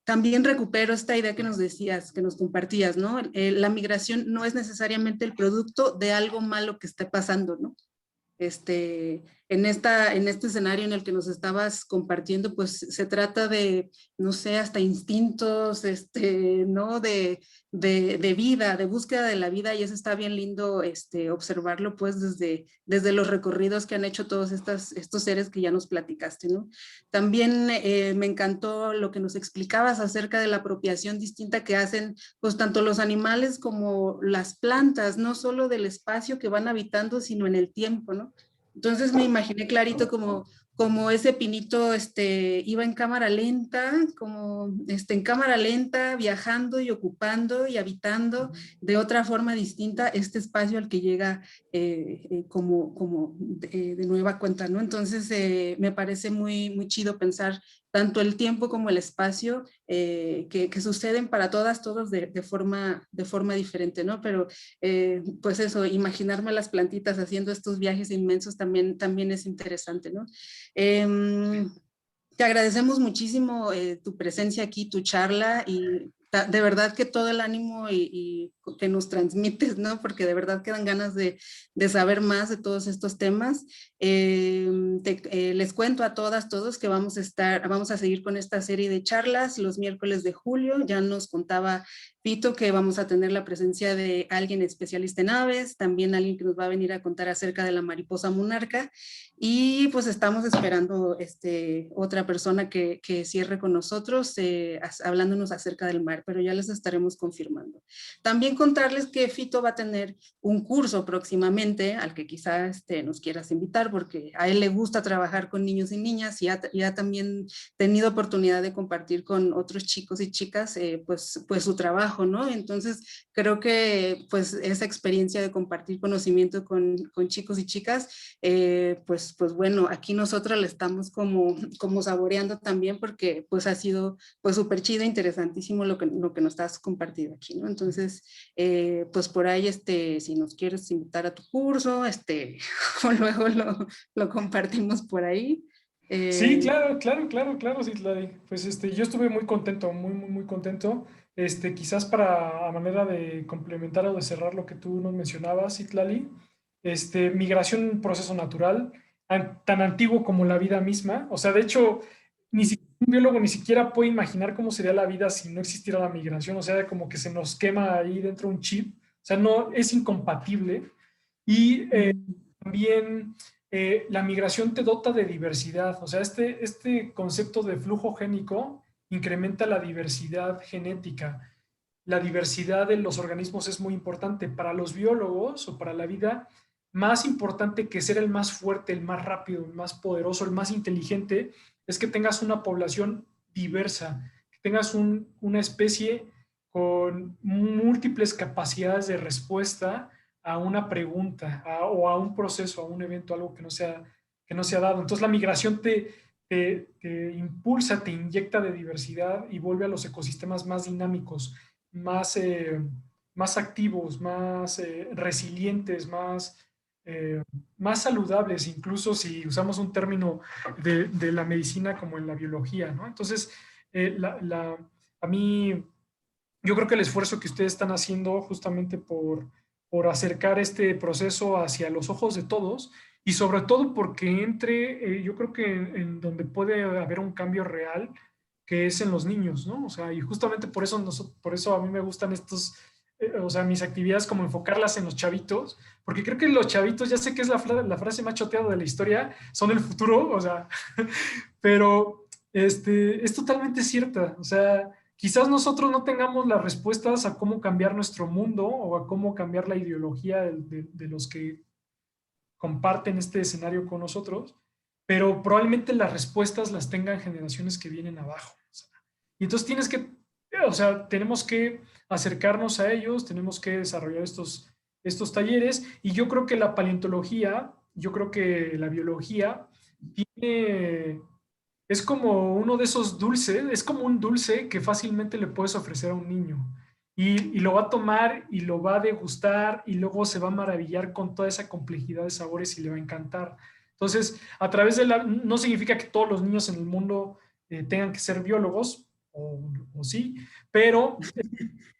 También recupero esta idea que nos decías, que nos compartías, ¿no? La migración no es necesariamente el producto de algo malo que esté pasando, ¿no? En este escenario en el que nos estabas compartiendo, pues se trata de, no sé, hasta instintos, ¿no? De vida, de búsqueda de la vida, y eso está bien lindo, observarlo, pues, desde los recorridos que han hecho todos estos seres que ya nos platicaste, ¿no? También me encantó lo que nos explicabas acerca de la apropiación distinta que hacen, pues, tanto los animales como las plantas, no solo del espacio que van habitando, sino en el tiempo, ¿no? Entonces me imaginé clarito como ese pinito iba en cámara lenta, como en cámara lenta, viajando y ocupando y habitando de otra forma distinta este espacio al que llega como de nueva cuenta, ¿no? Entonces me parece muy, muy chido pensar tanto el tiempo como el espacio que suceden para todos de forma diferente, ¿no? Pero pues eso, imaginarme las plantitas haciendo estos viajes inmensos también es interesante, ¿no? Te agradecemos muchísimo tu presencia aquí, tu charla y de verdad que todo el ánimo y que nos transmites, ¿no? Porque de verdad quedan ganas de saber más de todos estos temas. Les cuento a todas, todos que vamos a seguir con esta serie de charlas los miércoles de julio. Ya nos contaba Pito que vamos a tener la presencia de alguien especialista en aves, también alguien que nos va a venir a contar acerca de la mariposa monarca. Y pues estamos esperando otra persona que cierre con nosotros hablándonos acerca del mar, pero ya les estaremos confirmando. También contarles que Fito va a tener un curso próximamente al que quizás nos quieras invitar porque a él le gusta trabajar con niños y niñas y ha también tenido oportunidad de compartir con otros chicos y chicas pues su trabajo, ¿no? Entonces creo que pues esa experiencia de compartir conocimiento con chicos y chicas pues bueno, aquí nosotros le estamos como saboreando también porque pues ha sido pues súper chido, interesantísimo lo que nos estás compartiendo aquí, ¿no? Entonces, pues por ahí, si nos quieres invitar a tu curso, o luego lo compartimos por ahí. Sí, claro, claro, claro, claro, sí, pues yo estuve muy contento, muy, muy, muy contento. Quizás para a manera de complementar o de cerrar lo que tú nos mencionabas, Citlali, migración, un proceso natural, tan antiguo como la vida misma. O sea, de hecho, un biólogo ni siquiera puede imaginar cómo sería la vida si no existiera la migración. O sea, como que se nos quema ahí dentro un chip. O sea, no, es incompatible. Y también la migración te dota de diversidad. O sea, este concepto de flujo génico incrementa la diversidad genética. La diversidad de los organismos es muy importante. Para los biólogos o para la vida, más importante que ser el más fuerte, el más rápido, el más poderoso, el más inteligente, es que tengas una población diversa, que tengas una especie con múltiples capacidades de respuesta a una pregunta o a un proceso, a un evento, algo que no se ha dado. Entonces la migración te impulsa, te inyecta de diversidad y vuelve a los ecosistemas más dinámicos, más, más activos, más resilientes, más saludables, incluso si usamos un término de la medicina como en la biología, ¿no? Entonces, a mí, yo creo que el esfuerzo que ustedes están haciendo justamente por acercar este proceso hacia los ojos de todos y sobre todo porque entre, yo creo que en donde puede haber un cambio real, que es en los niños, ¿no? O sea, y justamente por eso a mí me gustan estos, o sea, mis actividades como enfocarlas en los chavitos, porque creo que los chavitos, ya sé que es la frase más choteada de la historia, son el futuro, o sea, pero es totalmente cierta, o sea, quizás nosotros no tengamos las respuestas a cómo cambiar nuestro mundo o a cómo cambiar la ideología de los que comparten este escenario con nosotros, pero probablemente las respuestas las tengan generaciones que vienen abajo. O sea, y entonces o sea, tenemos que acercarnos a ellos, tenemos que desarrollar estos talleres, y yo creo que la paleontología, yo creo que la biología tiene, es como uno de esos dulces, es como un dulce que fácilmente le puedes ofrecer a un niño. Y lo va a tomar y lo va a degustar y luego se va a maravillar con toda esa complejidad de sabores y le va a encantar. Entonces, a través de no significa que todos los niños en el mundo tengan que ser biólogos, o sí, pero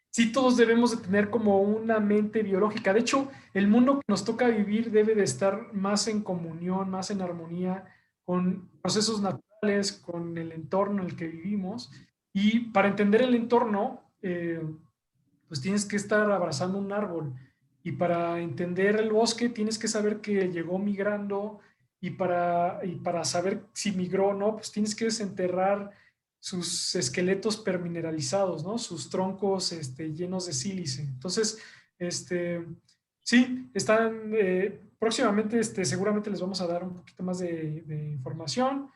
sí todos debemos de tener como una mente biológica. De hecho, el mundo que nos toca vivir debe de estar más en comunión, más en armonía con procesos naturales, con el entorno en el que vivimos. Y para entender el entorno, pues tienes que estar abrazando un árbol. Y para entender el bosque tienes que saber que llegó migrando, y para saber si migró o no, pues tienes que desenterrar sus esqueletos permineralizados, ¿no? Sus troncos llenos de sílice. Entonces, este, sí, próximamente, seguramente les vamos a dar un poquito más de información,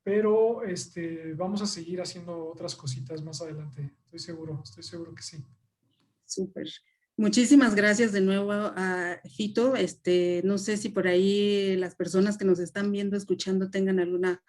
pero vamos a seguir haciendo otras cositas más adelante. Estoy seguro que sí. Súper. Muchísimas gracias de nuevo a Fito. No sé si por ahí las personas que nos están viendo, escuchando, tengan alguna,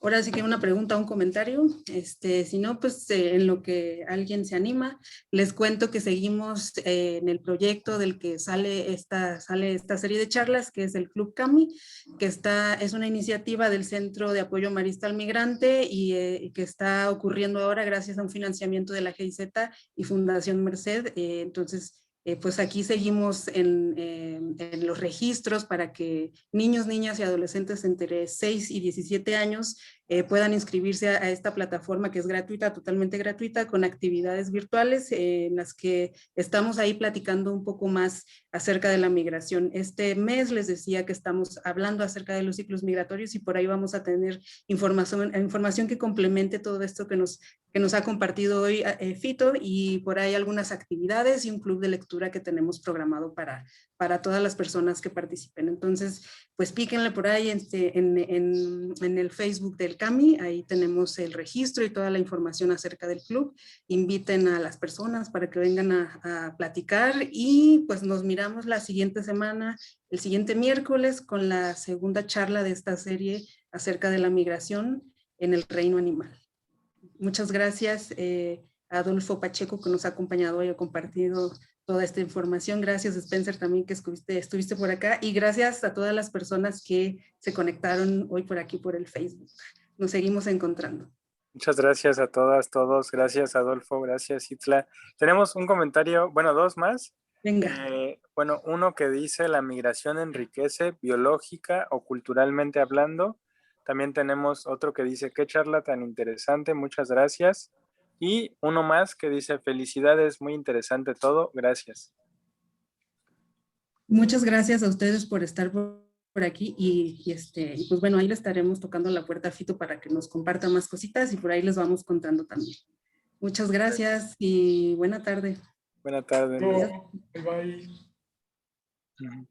ahora sí que una pregunta o un comentario. Si no, pues en lo que alguien se anima, les cuento que seguimos en el proyecto del que sale esta serie de charlas, que es el Club Cami, que es una iniciativa del Centro de Apoyo Marista al Migrante y que está ocurriendo ahora gracias a un financiamiento de la GIZ y Fundación Merced. Entonces, pues aquí seguimos en los registros para que niños, niñas y adolescentes entre 6 y 17 años puedan inscribirse a esta plataforma que es gratuita, totalmente gratuita, con actividades virtuales en las que estamos ahí platicando un poco más acerca de la migración. Este mes les decía que estamos hablando acerca de los ciclos migratorios y por ahí vamos a tener información que complemente todo esto que nos ha compartido hoy Fito, y por ahí algunas actividades y un club de lectura que tenemos programado para todas las personas que participen. Entonces, pues píquenle por ahí en el Facebook del CAMI, ahí tenemos el registro y toda la información acerca del club. Inviten a las personas para que vengan a platicar y pues nos miramos la siguiente semana, el siguiente miércoles, con la segunda charla de esta serie acerca de la migración en el reino animal. Muchas gracias a Adolfo Pacheco, que nos ha acompañado y ha compartido toda esta información. Gracias, Spencer, también que estuviste por acá, y gracias a todas las personas que se conectaron hoy por aquí por el Facebook. Nos seguimos encontrando. Muchas gracias a todas, todos. Gracias, Adolfo. Gracias, Itzla. Tenemos un comentario, bueno, dos más. Venga. Bueno, uno que dice: la migración enriquece biológica o culturalmente hablando. También tenemos otro que dice: qué charla tan interesante, muchas gracias. Y uno más que dice: felicidades, muy interesante todo, gracias. Muchas gracias a ustedes por estar por aquí y pues bueno, ahí le estaremos tocando la puerta a Fito para que nos comparta más cositas y por ahí les vamos contando también. Muchas gracias y buena tarde. Buena tarde. Bye bye.